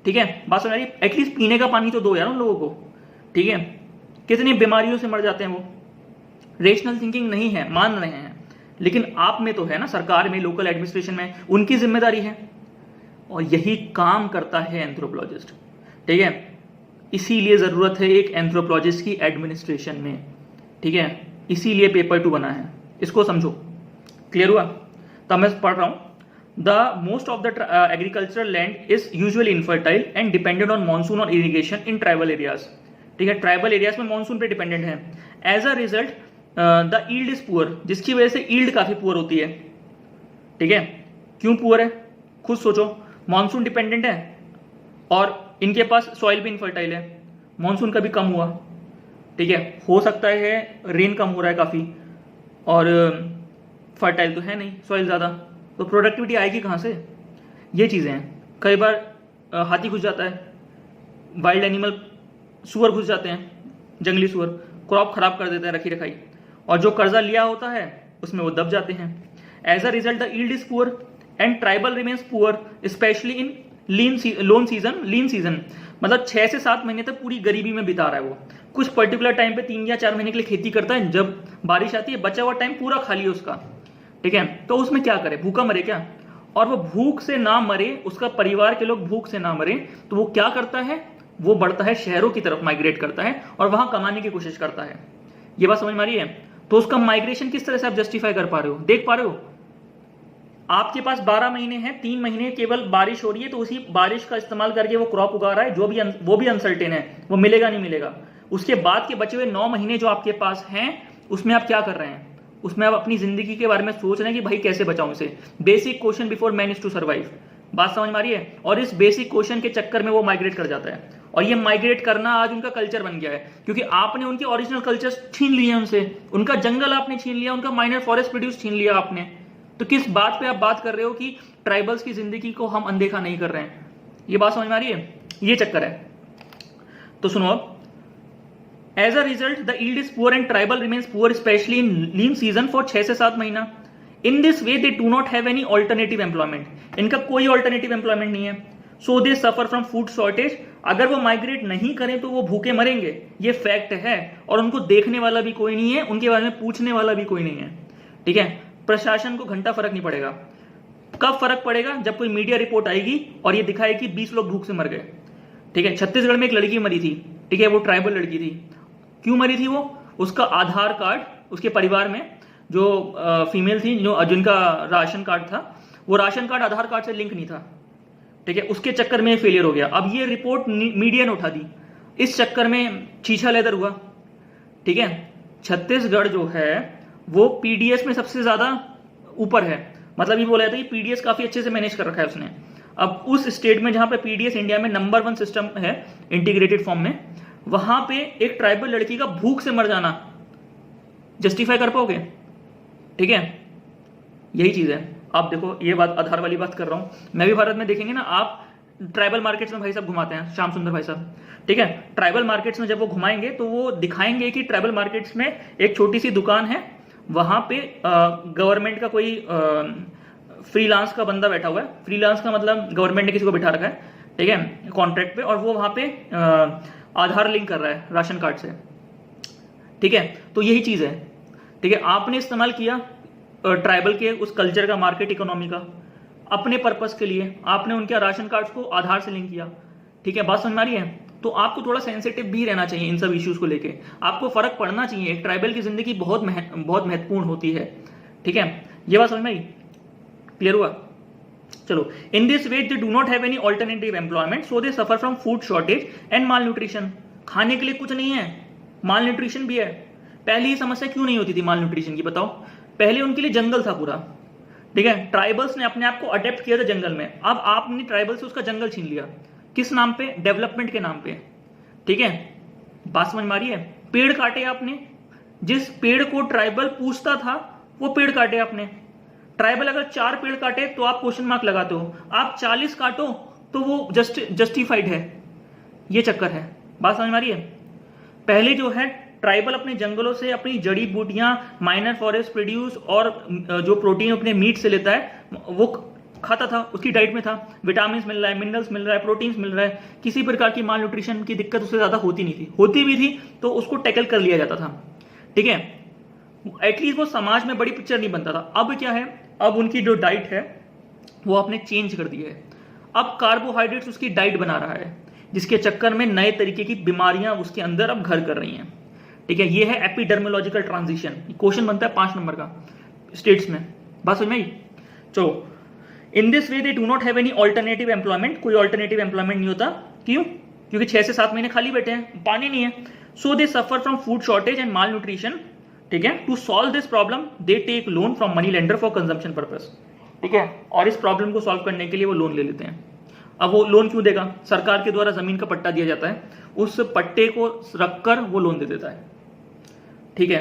Speaker 1: ठीक है, बात समझ आ रही है। एटलीस्ट पीने का पानी तो दो यार उन लोगों को, ठीक है। कितनी बीमारियों से मर जाते हैं वो, रेशनल थिंकिंग नहीं है, मान रहे हैं, लेकिन आप में तो है ना, सरकार में, लोकल एडमिनिस्ट्रेशन में, उनकी जिम्मेदारी है और यही काम करता है एंथ्रोपोलॉजिस्ट, ठीक है। इसीलिए जरूरत है एक एंथ्रोपोलॉजिस्ट की एडमिनिस्ट्रेशन में, ठीक है, इसीलिए पेपर 2 बना है, इसको समझो। क्लियर हुआ? तो मैं पढ़ रहा हूं, the most of the agricultural land is usually infertile and dependent on monsoon और इरीगेशन इन ट्राइबल एरियाज, ठीक है, ट्राइबल एरियाज में मॉनसून पे डिपेंडेंट है। As a result the yield is poor, जिसकी वजह से ईल्ड काफी पुअर होती है, ठीक है। क्यों पुअर है खुद सोचो, मॉनसून डिपेंडेंट है और इनके पास सॉइल भी इनफर्टाइल है, मॉनसून कभी कम हुआ, ठीक है, हो सकता है रेन कम हो रहा है काफी और फर्टाइल तो है नहीं सॉइल ज्यादा, तो प्रोडक्टिविटी आएगी कहाँ से? ये चीजें हैं। कई बार हाथी घुस जाता है, वाइल्ड एनिमल सुअर घुस जाते हैं, जंगली सुअर क्रॉप खराब कर देते हैं रखी रखाई, और जो कर्जा लिया होता है उसमें वो दब जाते हैं। As a result the yield is poor and tribal remains poor specially in lean season, मतलब 6 से 7 महीने तक पूरी गरीबी में बिता रहा है वो। कुछ पर्टिकुलर टाइम पे 3 या 4 महीने के लिए खेती करता है, जब बारिश आती है बचा हुआ टाइम पूरा खाली है उसका, ठीक है। तो उसमें क्या करे, भूखा मरे क्या? और वो भूख से ना मरे, उसका परिवार के लोग भूख से ना मरे, तो वो क्या करता है, वो बढ़ता है शहरों की तरफ माइग्रेट करता है और वहां कमाने की कोशिश करता है। ये बात समझ में आ रही है? तो उसका माइग्रेशन किस तरह से आप जस्टिफाई कर पा रहे हो, देख पा रहे हो? आपके पास 12 महीने हैं, 3 महीने केवल बारिश हो रही है, तो उसी बारिश का इस्तेमाल करके वो क्रॉप उगा रहा है, वो भी अनसर्टेन है, वो मिलेगा नहीं मिलेगा। उसके बाद के बचे हुए 9 महीने जो आपके पास हैं, उसमें आप क्या कर रहे हैं? उसमें आप अपनी जिंदगी के बारे में सोच रहे हैं कि भाई कैसे बचाऊं इसे। Basic question before man is to survive, बात समझ में आ रही है? और इस बेसिक क्वेश्चन के चक्कर में वो माइग्रेट कर जाता है, और ये माइग्रेट करना आज उनका कल्चर बन गया है, क्योंकि आपने उनके ओरिजिनल कल्चर छीन लिए उनसे, उनका जंगल आपने छीन लिया, उनका माइनर फॉरेस्ट प्रोड्यूस छीन लिया आपने। तो किस बात पे आप बात कर रहे हो कि ट्राइबल्स की जिंदगी को हम अनदेखा नहीं कर रहे हैं? ये बात समझ में आ रही है? ये चक्कर है। तो सुनो, as a result the yield is poor and tribal remains poor specially in lean season for 6 से 7 महीना। In this way they do not have any alternative employment, इनका कोई ऑल्टरनेटिव एम्प्लॉयमेंट नहीं है। So they suffer from food shortage, अगर वो migrate नहीं करें तो वो भूखे मरेंगे, ये फैक्ट है, और उनको देखने वाला भी कोई नहीं है, उनके बारे में पूछने वाला भी कोई नहीं है। ठीक है, प्रशासन को घंटा फर्क नहीं पड़ेगा। कब फर्क पड़ेगा? जब कोई मीडिया रिपोर्ट आएगी और ये दिखाए कि 20 लोग भूख से मर गए। ठीक है, छत्तीसगढ़ में एक लड़की मरी थी, ठीक है, वो ट्राइबल लड़की थी। क्यों मरी थी वो? उसका आधार कार्ड, उसके परिवार में जो फीमेल थी, जो जिनका राशन कार्ड था, वो राशन कार्ड आधार कार्ड से लिंक नहीं था। ठीक है, उसके चक्कर में फेलियर हो गया। अब ये रिपोर्ट मीडिया ने उठा दी, इस चक्कर में छीछा लेदर हुआ। ठीक है, छत्तीसगढ़ जो है वो पीडीएस में सबसे ज्यादा ऊपर है, मतलब ये बोला जाता है कि पीडीएस काफी अच्छे से मैनेज कर रखा है उसने। अब उस स्टेट में जहां पे पीडीएस इंडिया में नंबर 1 सिस्टम है इंटीग्रेटेड फॉर्म में, वहां पे एक ट्राइबल लड़की का भूख से मर जाना जस्टिफाई कर पाओगे? ठीक है, यही चीज है। आप देखो, ये बात आधार वाली बात कर रहा हूं, मैं भी भारत में देखेंगे ना, आप ट्राइबल मार्केट्स में भाई साहब घुमाते हैं, श्याम सुंदर भाई साहब। ठीक है, ट्राइबल मार्केट्स में जब वो घुमाएंगे तो वो दिखाएंगे कि ट्राइबल मार्केट्स में एक छोटी सी दुकान है, वहां पे गवर्नमेंट का कोई फ्रीलांस का बंदा बैठा हुआ है। फ्रीलांस का मतलब गवर्नमेंट ने किसी को बिठा रखा है, ठीक है, कॉन्ट्रैक्ट पे, और वो वहां पे आधार लिंक कर रहा है राशन कार्ड से। ठीक है, तो यही चीज है। ठीक है, आपने इस्तेमाल किया ट्राइबल के उस कल्चर का, मार्केट इकोनॉमी का, अपने पर्पस के लिए। आपने उनके राशन कार्ड को आधार से लिंक किया। ठीक है, बात समझ में आ रही है? तो आपको थोड़ा सेंसिटिव भी रहना चाहिए इन सब इश्यूज को लेके, आपको फर्क पड़ना चाहिए। एक ट्राइबल की जिंदगी बहुत महत्वपूर्ण होती है। ठीक है, ये बात समझ में आई? क्लियर हुआ? चलो, इन this way they do not have any alternative employment, so they suffer from food shortage and mall nutrition. खाने के लिए कुछ नहीं है, माल न्यूट्रिशन भी है। पहले ही समस्या क्यों नहीं होती थी माल न्यूट्रिशन की, बताओ? पहले उनके लिए जंगल था पूरा। ठीक है, ट्राइबल्स ने अपने आप को अडेप्ट किया था जंगल में। अब आपने ट्राइबल से उसका जंगल छीन लिया, किस नाम पे? डेवलपमेंट के नाम पे। ठीक है, बात समझ में आ रही है? पेड़ काटे आपने, जिस पेड़ को ट्राइबल पूछता था वो पेड़ काटे आपने। ट्राइबल अगर 4 पेड़ काटे तो आप क्वेश्चन मार्क लगाते हो, आप 40 काटो तो वो जस्टिफाइड है। ये चक्कर है, बात समझ में आ रही है? पहले जो है ट्राइबल अपने जंगलों से अपनी जड़ी बूटियां, माइनर फॉरेस्ट प्रोड्यूस और जो प्रोटीन अपने मीट से लेता है वो खाता था, उसकी डाइट में था। विटामिन मिल रहा है, मिनरल्स मिल रहा है, प्रोटीन्स मिल रहा है, किसी प्रकार की माल न्यूट्रिशन की दिक्कत उससे ज्यादा होती नहीं थी। होती भी थी तो उसको टैकल कर लिया जाता था। ठीक है, एटलीस्ट वो समाज में बड़ी पिक्चर नहीं बनता था। अब क्या है, अब उनकी जो डाइट है वो आपने चेंज कर दी है। अब कार्बोहाइड्रेट्स उसकी डाइट बना रहा है, जिसके चक्कर में नए तरीके की बीमारियां उसके अंदर अब घर कर रही हैं। ठीक है, ये है एपिडर्मोलॉजिकल ट्रांजिशन। क्वेश्चन बनता है 5 नंबर का स्टेट्स में, बात समझ में आई? चलो, इन this way they do not have any alternative employment, कोई ऑल्टरनेटिव एम्प्लॉयमेंट नहीं होता। क्यों? क्योंकि 6 से 7 महीने खाली बैठे हैं, पानी नहीं है। So they suffer from food shortage and malnutrition. ठीक है, to solve this problem they take loan from money lender for consumption purpose. ठीक है, और इस प्रॉब्लम को सॉल्व करने के लिए वो लोन ले लेते हैं। अब वो लोन क्यों देगा? सरकार के द्वारा जमीन का पट्टा दिया जाता है, उस पट्टे को रखकर वो लोन दे देता है। ठीक है,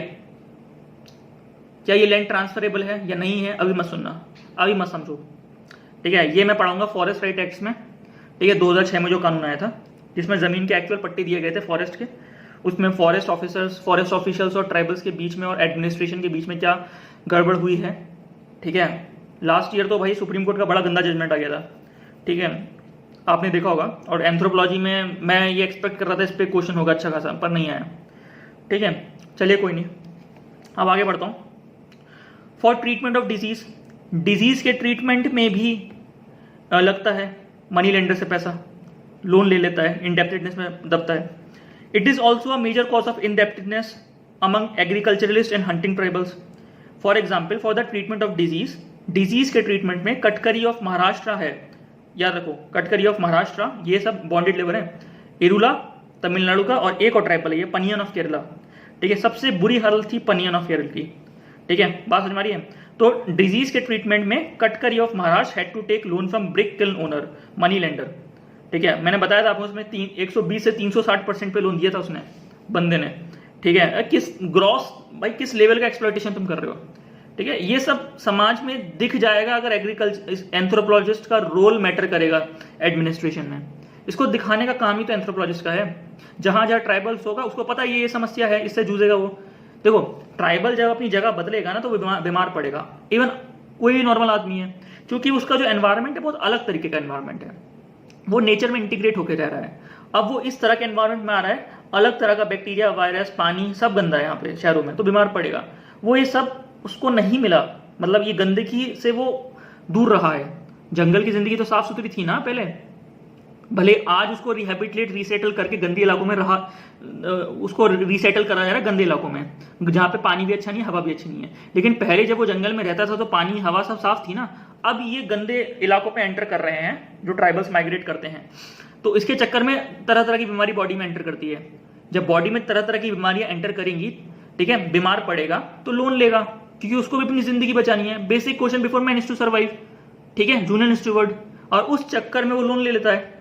Speaker 1: क्या ये लैंड ट्रांसफरेबल है या नहीं है अभी मत सुनना, अभी मत समझो। ठीक है, ये मैं पढ़ाऊंगा फॉरेस्ट राइट एक्ट में। ठीक है, 2006 में जो कानून आया था, जिसमें जमीन के एक्चुअल पट्टे दिए गए थे फॉरेस्ट के, उसमें फॉरेस्ट ऑफिसर्स, फॉरेस्ट ऑफिशियल्स और ट्राइबल्स के बीच में और एडमिनिस्ट्रेशन के बीच में क्या गड़बड़ हुई है। ठीक है, लास्ट ईयर तो भाई सुप्रीम कोर्ट का बड़ा गंदा जजमेंट आ गया था। ठीक है, आपने देखा होगा। और एंथ्रोपोलॉजी में मैं ये एक्सपेक्ट कर रहा था इस पर क्वेश्चन होगा अच्छा खासा, पर नहीं आया। ठीक है, चलिए कोई नहीं, अब आगे बढ़ता हूँ। For treatment of disease, disease के ट्रीटमेंट में भी लगता है मनी लेंडर से पैसा, लोन ले लेता है, इनडेप्टेडनेस में दबता है। It is also a major cause of indebtedness among agriculturalist and hunting tribals. For example, for the treatment of disease, disease के ट्रीटमेंट में कटकरी ऑफ महाराष्ट्र है, याद रखो, कटकरी ऑफ महाराष्ट्र, ये सब बॉन्डेड लेबर है, इरुला तमिलनाडु का, और एक और ट्राइबल है ये पनियन ऑफ केरला। ठीक है, सबसे बुरी हालत थी पनियन ऑफ केरल की। ठीक है, बात समझ में आ रही है? तो डिजीज के ट्रीटमेंट में Katkari of Maharashtra had to take loan from brick kiln owner, money lender. ठीक है, मैंने बताया था आपको, उसमें 120 से 360% पे लोन दिया था उसने, बंदे ने। ठीक है, किस ग्रॉस भाई, किस लेवल का एक्सप्लॉयटेशन तुम कर रहे हो? ठीक है, ये सब समाज में दिख जाएगा अगर एग्रीकल्चर एंथ्रोपोलॉजिस्ट का रोल मैटर करेगा एडमिनिस्ट्रेशन में। इसको दिखाने का काम ही तो एंथ्रोपोलॉजिस्ट का है। जहां जहां ट्राइबल्स होगा उसको पता ये समस्या है, इससे जूझेगा वो। देखो ट्राइबल जब अपनी जगह बदलेगा ना तो वो बीमार पड़ेगा, इवन कोई भी नॉर्मल आदमी है, क्योंकि उसका जो एनवायरमेंट है बहुत अलग तरीके का एनवायरमेंट है, वो नेचर में इंटीग्रेट होकर रह रहा है। अब वो इस तरह के एनवायरमेंट में आ रहा है, अलग तरह का बैक्टीरिया, वायरस, पानी सब गंदा है यहाँ पे शहरों में, तो बीमार पड़ेगा वो। ये सब उसको नहीं मिला, मतलब ये गंदगी से वो दूर रहा है। जंगल की जिंदगी तो साफ सुथरी थी ना पहले, भले आज उसको रिहेबिलिटेट रीसेटल करके गंदे इलाकों में रहा, उसको रीसेटल करा जा रहा है गंदे इलाकों में, जहाँ पे पानी भी अच्छा नहीं, हवा भी अच्छी नहीं है। लेकिन पहले जब वो जंगल में रहता था तो पानी हवा सब साफ थी ना। अब ये गंदे इलाकों पे एंटर कर रहे हैं जो ट्राइबल्स माइग्रेट करते हैं, तो इसके चक्कर में तरह तरह की बीमारी बॉडी में एंटर करती है। जब बॉडी में तरह तरह की बीमारियां एंटर करेंगी, ठीक है, बीमार पड़ेगा तो लोन लेगा, क्योंकि उसको भी अपनी जिंदगी बचानी है। Basic question before man is to survive, ठीक है, जूनियर स्टूवर्ड। और उस चक्कर में वो लोन ले लेता है।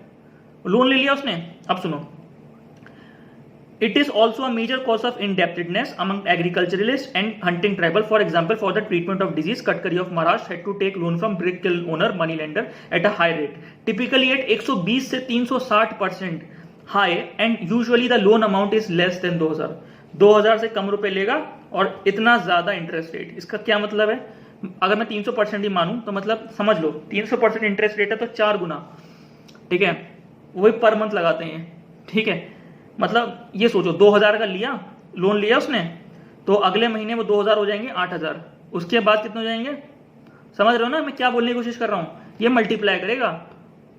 Speaker 1: लोन ले लिया उसने, अब सुनो, it is also a major cause of indebtedness among agriculturalist and hunting tribal. For example, for the treatment of disease, Katkari of Maharashtra had to take loan from brick kiln owner money lender at a high rate, typically at 120 से 360% high, and usually the loan amount is less than 2000 से कम रुपए लेगा और इतना ज्यादा interest rate. इसका क्या मतलब है? अगर मैं 300% ही मानूं तो मतलब समझ लो 300% इंटरेस्ट रेट है तो 4 गुना, ठीक है, वही पर मंथ लगाते हैं, ठीक है। मतलब ये सोचो 2000 का लिया, लोन लिया उसने, तो अगले महीने वो 2000 हो जाएंगे 8000, उसके बाद कितने हो जाएंगे? समझ रहे हो ना मैं क्या बोलने की कोशिश कर रहा हूं? ये मल्टीप्लाई करेगा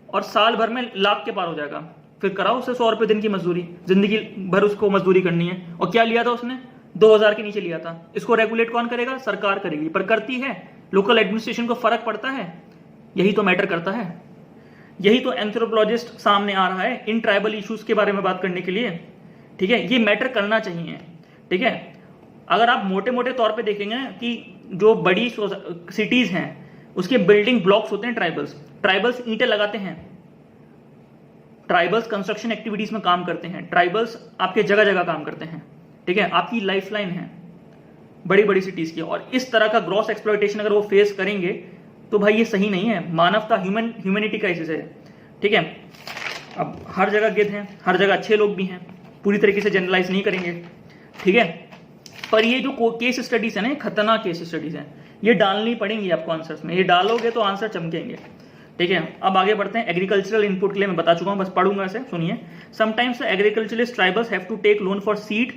Speaker 1: और साल भर में लाख के पार हो जाएगा। फिर कराओ उससे 100 रुपए दिन की मजदूरी, जिंदगी भर उसको मजदूरी करनी है। और क्या लिया था उसने? 2000 के नीचे लिया था। इसको रेगुलेट कौन करेगा? सरकार करेगी, पर करती है? लोकल एडमिनिस्ट्रेशन को फर्क पड़ता है? यही तो मैटर करता है। यही तो एंथ्रोपोलॉजिस्ट सामने आ रहा है इन ट्राइबल इश्यूज के बारे में बात करने के लिए, ठीक है। ये मैटर करना चाहिए, ठीक है। अगर आप मोटे मोटे तौर पे देखेंगे कि जो बड़ी सिटीज हैं उसके बिल्डिंग ब्लॉक्स होते हैं ट्राइबल्स ईंटें लगाते हैं, ट्राइबल्स कंस्ट्रक्शन एक्टिविटीज में काम करते हैं, ट्राइबल्स आपके जगह जगह काम करते हैं, ठीक है। आपकी लाइफलाइन है बड़ी बड़ी सिटीज की। और इस तरह का ग्रॉस एक्सप्लॉयटेशन अगर वो फेस करेंगे तो भाई ये सही नहीं है। मानवता, ह्यूमैनिटी क्राइसिस है, ठीक है। अब हर जगह गिद्ध हैं, हर जगह अच्छे लोग भी हैं, पूरी तरीके से जनरलाइज नहीं करेंगे, ठीक है। पर ये जो केस स्टडीज है ना, खतरनाक केस स्टडीज हैं, ये डालनी पड़ेंगी आपको आंसर्स में। ये डालोगे तो आंसर चमकेंगे, ठीक है। अब आगे बढ़ते हैं। एग्रीकल्चरल इनपुट के लिए मैं बता चुका हूं, बस पढ़ूंगा इसे, सुनिए। Sometimes agriculturalist tribals have to take loan for seed,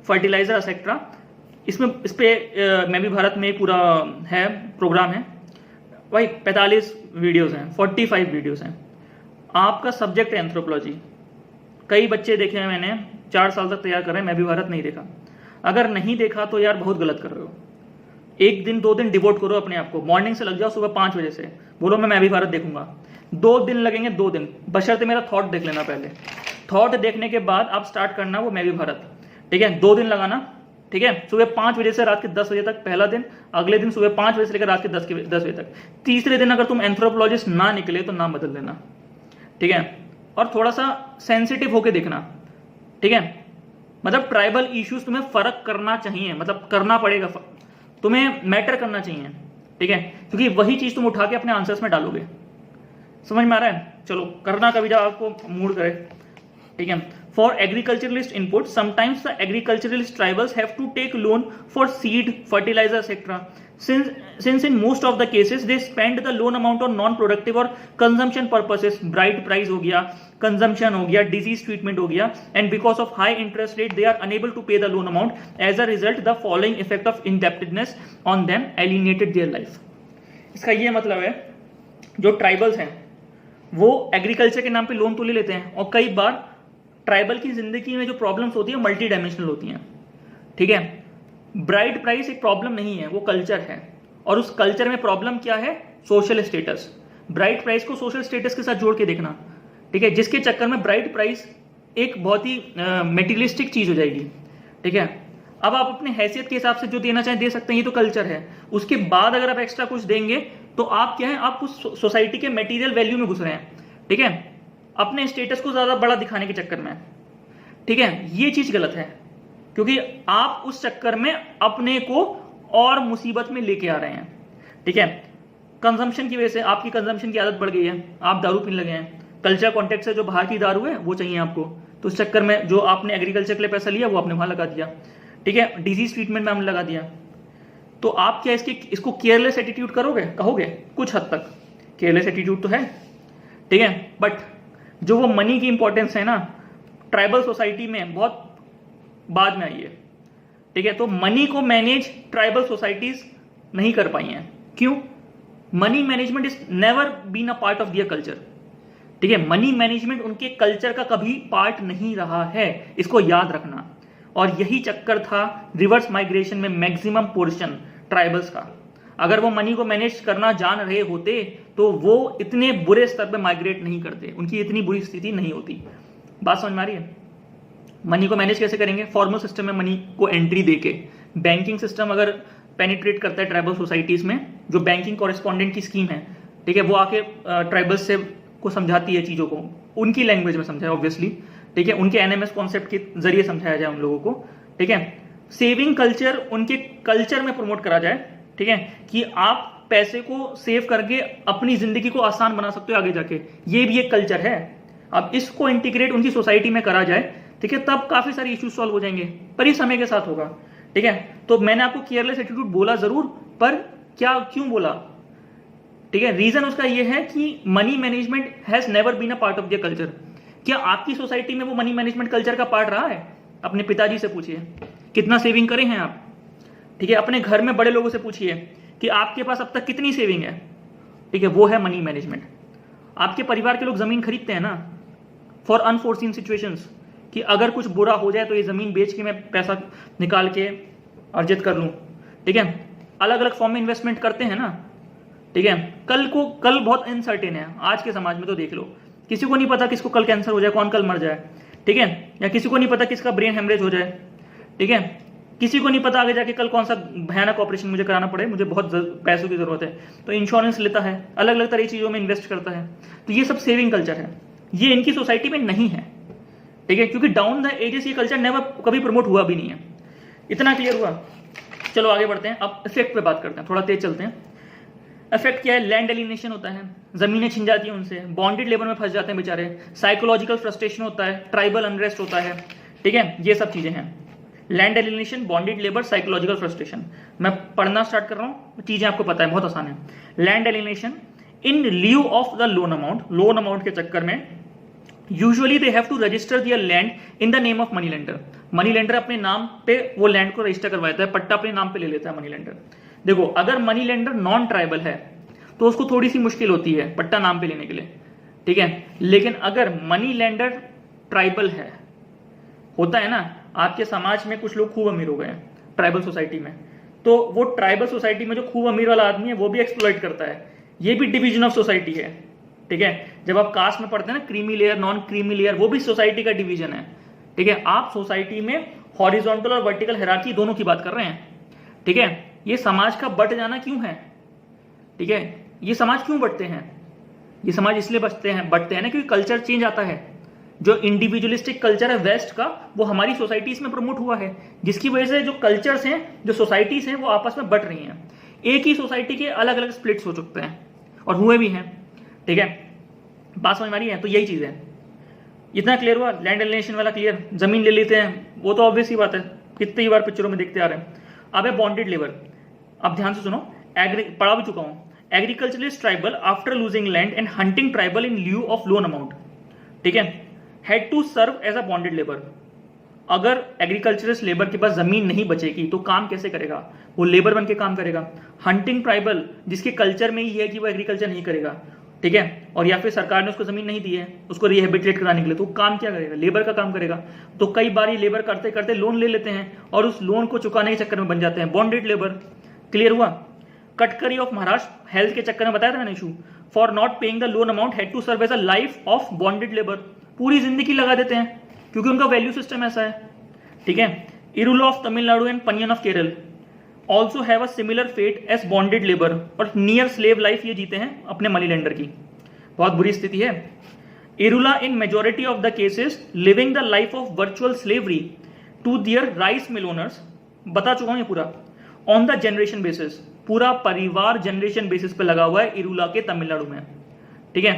Speaker 1: fertilizer etcetera. इसमें इस पे मैं भी भारत में पूरा है प्रोग्राम है भाई, 45 वीडियोस हैं, 45 वीडियोस हैं। आपका सब्जेक्ट है एंथ्रोपोलॉजी। कई बच्चे देखे हैं मैंने, 4 साल तक तैयार कर रहे हैं, मैं भी भारत नहीं देखा। अगर नहीं देखा तो यार बहुत गलत कर रहे हो। 1 दिन 2 दिन डिवोट करो अपने आप को, मॉर्निंग से लग जाओ, सुबह 5 बजे से बोलो मैं भी भारत देखूंगा। 2 दिन लगेंगे, 2 दिन, बशर्ते मेरा थॉट देख लेना पहले। थॉट देखने के बाद आप स्टार्ट करना वो मैं भी भारत, ठीक है। 2 दिन लगाना, ठीक है। सुबह 5 बजे से रात के 10 बजे तक पहला दिन, अगले दिन सुबह 5 बजे से लेकर रात के 10 बजे तक। तीसरे दिन अगर तुम एंथ्रोपोलॉजिस्ट ना निकले तो नाम बदल देना, ठीक है। और थोड़ा सा सेंसिटिव होके देखना, ठीक है। मतलब ट्राइबल इश्यूज तुम्हें फर्क करना चाहिए, मतलब करना पड़ेगा, तुम्हें मैटर करना चाहिए, ठीक है, क्योंकि वही चीज तुम उठा के अपने आंसर्स में डालोगे। समझ में आ रहा है? चलो करना कभी जब आपको मूड करे, ठीक है। For agriculturalist input, sometimes the agriculturalist tribals have to take loan for seed, fertilizer, etc. Since in most of the cases they spend the loan amount on non-productive or consumption purposes, bright price हो गया, consumption हो गया, disease treatment हो गया, and because of high interest rate they are unable to pay the loan amount. As a result, the following effect of indebtedness on them alienated their life. इसका ये मतलब है जो ट्राइबल्स हैं वो एग्रीकल्चर के नाम पे लोन तो ले लेते हैं, और कई बार ट्राइबल की जिंदगी में जो प्रॉब्लम्स होती है मल्टी डायमेंशनल होती हैं, ठीक है। ब्राइट प्राइस एक प्रॉब्लम नहीं है, वो कल्चर है, और उस कल्चर में प्रॉब्लम क्या है? Social status. ब्राइट प्राइस को सोशल स्टेटस के साथ जोड़ के देखना, ठीक है, जिसके चक्कर में ब्राइट प्राइस एक बहुत ही मेटीरियलिस्टिक चीज हो जाएगी, ठीक है। अब आप अपने हैसियत के हिसाब से जो देना चाहें दे सकते हैं, ये तो कल्चर है। उसके बाद अगर आप एक्स्ट्रा कुछ देंगे तो आप क्या है, आप उस सोसाइटी के मेटीरियल वैल्यू में घुस रहे हैं, ठीक है, अपने स्टेटस को ज्यादा बड़ा दिखाने के चक्कर में, ठीक है। ये चीज गलत है, क्योंकि आप उस चक्कर में अपने को और मुसीबत में लेके आ रहे हैं, ठीक है। कंजम्पशन की वजह से आपकी कंजम्पशन की आदत बढ़ गई है, आप दारू पीने लगे हैं, कल्चर कॉन्टेक्स्ट से जो बाहर की दारू है वो चाहिए आपको, तो उस चक्कर में जो आपने एग्रीकल्चर के लिए पैसा लिया वो आपने वहां लगा दिया, ठीक है, डिजीज ट्रीटमेंट में हमने लगा दिया। तो आप क्या इसको केयरलेस एटीट्यूड करोगे, कहोगे? कुछ हद तक केयरलेस एटीट्यूड तो है, ठीक है, बट जो वो मनी की इंपॉर्टेंस है ना, ट्राइबल सोसाइटी में बहुत बाद में आई है, ठीक है। तो मनी को मैनेज ट्राइबल सोसाइटीज नहीं कर पाई हैं। क्यों? Money management is never been a part of their culture, ठीक है। मनी मैनेजमेंट उनके कल्चर का कभी पार्ट नहीं रहा है, इसको याद रखना। और यही चक्कर था रिवर्स माइग्रेशन में मैक्सिमम पोर्शन ट्राइबल्स का। अगर वो मनी को मैनेज करना जान रहे होते तो वो इतने बुरे स्तर पे माइग्रेट नहीं करते, उनकी इतनी बुरी स्थिति नहीं होती। बात समझ में आ रही है? मनी को मैनेज कैसे करेंगे? फॉर्मल सिस्टम में मनी को एंट्री देके, बैंकिंग सिस्टम अगर पेनिट्रेट करता है ट्राइबल सोसाइटीज में, जो बैंकिंग कॉरेस्पॉन्डेंट की स्कीम है, ठीक है, वो आके ट्राइबल्स से को समझाती है चीज़ों को, उनकी लैंग्वेज में समझाए ऑब्वियसली, ठीक है, उनके एनएमएस कॉन्सेप्ट के जरिए समझाया जाए उन लोगों को, ठीक है। सेविंग कल्चर उनके कल्चर में प्रमोट करा जाए, ठीक है, कि आप पैसे को सेव करके अपनी जिंदगी को आसान बना सकते हो आगे जाके, ये भी एक कल्चर है। अब इसको इंटीग्रेट उनकी सोसाइटी में करा जाए, ठीक है, तब काफी सारे इश्यूज सॉल्व हो जाएंगे, पर ये समय के साथ होगा, ठीक है। तो मैंने आपको केयरलेस एटीट्यूड बोला जरूर, पर क्यों बोला, ठीक है, रीजन उसका ये है कि money management has never been a part of their culture. क्या आपकी सोसाइटी में वो मनी मैनेजमेंट कल्चर का पार्ट रहा है? अपने पिताजी से पूछिए कितना सेविंग करे हैं आप, ठीक है। अपने घर में बड़े लोगों से पूछिए कि आपके पास अब तक कितनी सेविंग है, ठीक है, वो है मनी मैनेजमेंट। आपके परिवार के लोग जमीन खरीदते हैं ना फॉर अनफोर्सीन सिचुएशंस, कि अगर कुछ बुरा हो जाए तो ये जमीन बेच के मैं पैसा निकाल के अर्जित कर लूं, ठीक है। अलग अलग फॉर्म में इन्वेस्टमेंट करते हैं ना, ठीक है। कल बहुत अनसर्टेन है आज के समाज में, तो देख लो, किसी को नहीं पता किसको कल कैंसर हो जाए, कौन कल मर जाए, ठीक है, या किसी को नहीं पता किसका ब्रेन हेमरेज हो जाए, ठीक है, किसी को नहीं पता आगे जाके कल कौन सा भयानक ऑपरेशन मुझे कराना पड़े, मुझे बहुत पैसों की जरूरत है, तो इंश्योरेंस लेता है, अलग अलग तरह की चीजों में इन्वेस्ट करता है। तो ये सब सेविंग कल्चर है, ये इनकी सोसाइटी में नहीं है, ठीक है, क्योंकि डाउन द एजेस ये कल्चर नेवर कभी प्रमोट हुआ भी नहीं है। इतना क्लियर हुआ? चलो आगे बढ़ते हैं, अब इफेक्ट पे बात करते हैं, थोड़ा तेज चलते हैं। इफेक्ट क्या है? लैंड एलिनेशन होता है, जमीनें छिन जाती हैं उनसे, बॉन्डेड लेबर में फंस जाते हैं बेचारे, साइकोलॉजिकल फ्रस्ट्रेशन होता है, ट्राइबल अनरेस्ट होता है, ठीक है, ये सब चीजें हैं। Land alienation, bonded labour, psychological frustration. मैं पढ़ना स्टार्ट कर रहा हूँ, चीजें आपको पता है, बहुत आसान है। Land alienation in lieu of the loan amount के चक्कर में usually they have to register their land in the name of money lender. Money lender अपने नाम पे वो लैंड को रजिस्टर करवाता है, पट्टा अपने नाम पे ले लेता है मनी लेंडर। देखो, अगर मनी लेंडर नॉन ट्राइबल है तो उसको थोड़ी सी मुश्किल होती है पट्टा नाम पे लेने के लिए, ठीक है, लेकिन अगर मनी लेंडर ट्राइबल है, होता है ना, आपके समाज में कुछ लोग खूब अमीर हो गए हैं ट्राइबल सोसाइटी में, तो वो ट्राइबल सोसाइटी में जो खूब अमीर वाला आदमी है वो भी एक्सप्लॉइट करता है, ये भी डिवीजन ऑफ सोसाइटी है, ठीक है। जब आप कास्ट में पढ़ते हैं ना, creamy layer, non creamy layer, वो भी सोसाइटी का डिवीजन है, ठीक है। आप सोसाइटी में हॉरिजॉन्टल और वर्टिकल हायरार्की दोनों की बात कर रहे हैं, ठीक है। ये समाज का बट जाना क्यों है, ठीक है, ये समाज क्यों बटते हैं? ये समाज इसलिए बटते हैं ना क्योंकि कल्चर चेंज आता है। जो इंडिविजुअलिस्टिक कल्चर है वेस्ट का, वो हमारी सोसाइटीज में प्रमोट हुआ है, जिसकी वजह से जो कल्चर्स हैं, जो सोसाइटीज हैं, वो आपस में बट रही हैं। एक ही सोसाइटी के अलग अलग स्प्लिट्स हो चुकते हैं और हुए भी हैं, ठीक है। बात समझ में आ रही है? तो यही चीज है। इतना क्लियर हुआ? लैंड एलिनेशन वाला क्लियर? जमीन ले लेते हैं, वो तो ऑब्वियस ही बात है, कितनी बार पिक्चरों में देखते आ रहे हैं। अब है बॉन्डेड लेबर। अब ध्यान से सुनो, पढ़ा भी चुका हूं। Agriculturalist tribal after losing land and hunting tribal in lieu of loan amount, ठीक है, had to serve as a bonded labour. अगर एग्रीकल्चरलिस्ट लेबर के पास जमीन नहीं बचेगी तो काम कैसे करेगा? वो लेबर बन के काम करेगा। हंटिंग ट्राइबल, जिसके कल्चर में ही है कि वो एग्रीकल्चर नहीं करेगा, ठीक है, और या फिर सरकार ने उसको जमीन नहीं दी है उसको रिहेबिलिटेट कराने के लिए, तो काम क्या करेगा? लेबर का काम करेगा। तो कई बार ये लेबर करते करते लोन ले लेते हैं और उस लोन को चुकाने के चक्कर में बन जाते हैं बॉन्डेड लेबर। क्लियर हुआ? कटकरी ऑफ महाराष्ट्र हेल्थ के चक्कर में बताया था मैंने issue, for not paying the loan amount had to serve as a life of bonded labour. पूरी जिंदगी लगा देते हैं क्योंकि उनका वैल्यू सिस्टम ऐसा है, ठीक है। Irula of Tamil Nadu and Paniyan of Kerala also have a similar fate as bonded labour, और नियर स्लेव लाइफ ये जीते हैं अपने मनी लेंडर की। बहुत बुरी स्थिति है। Irula in majority of the cases living the life of virtual slavery to their rice mill owners. बता चुका हूं ये पूरा ऑन द जनरेशन बेसिस, पूरा परिवार जनरेशन बेसिस पे लगा हुआ है इरुला के तमिलनाडु में, ठीक है।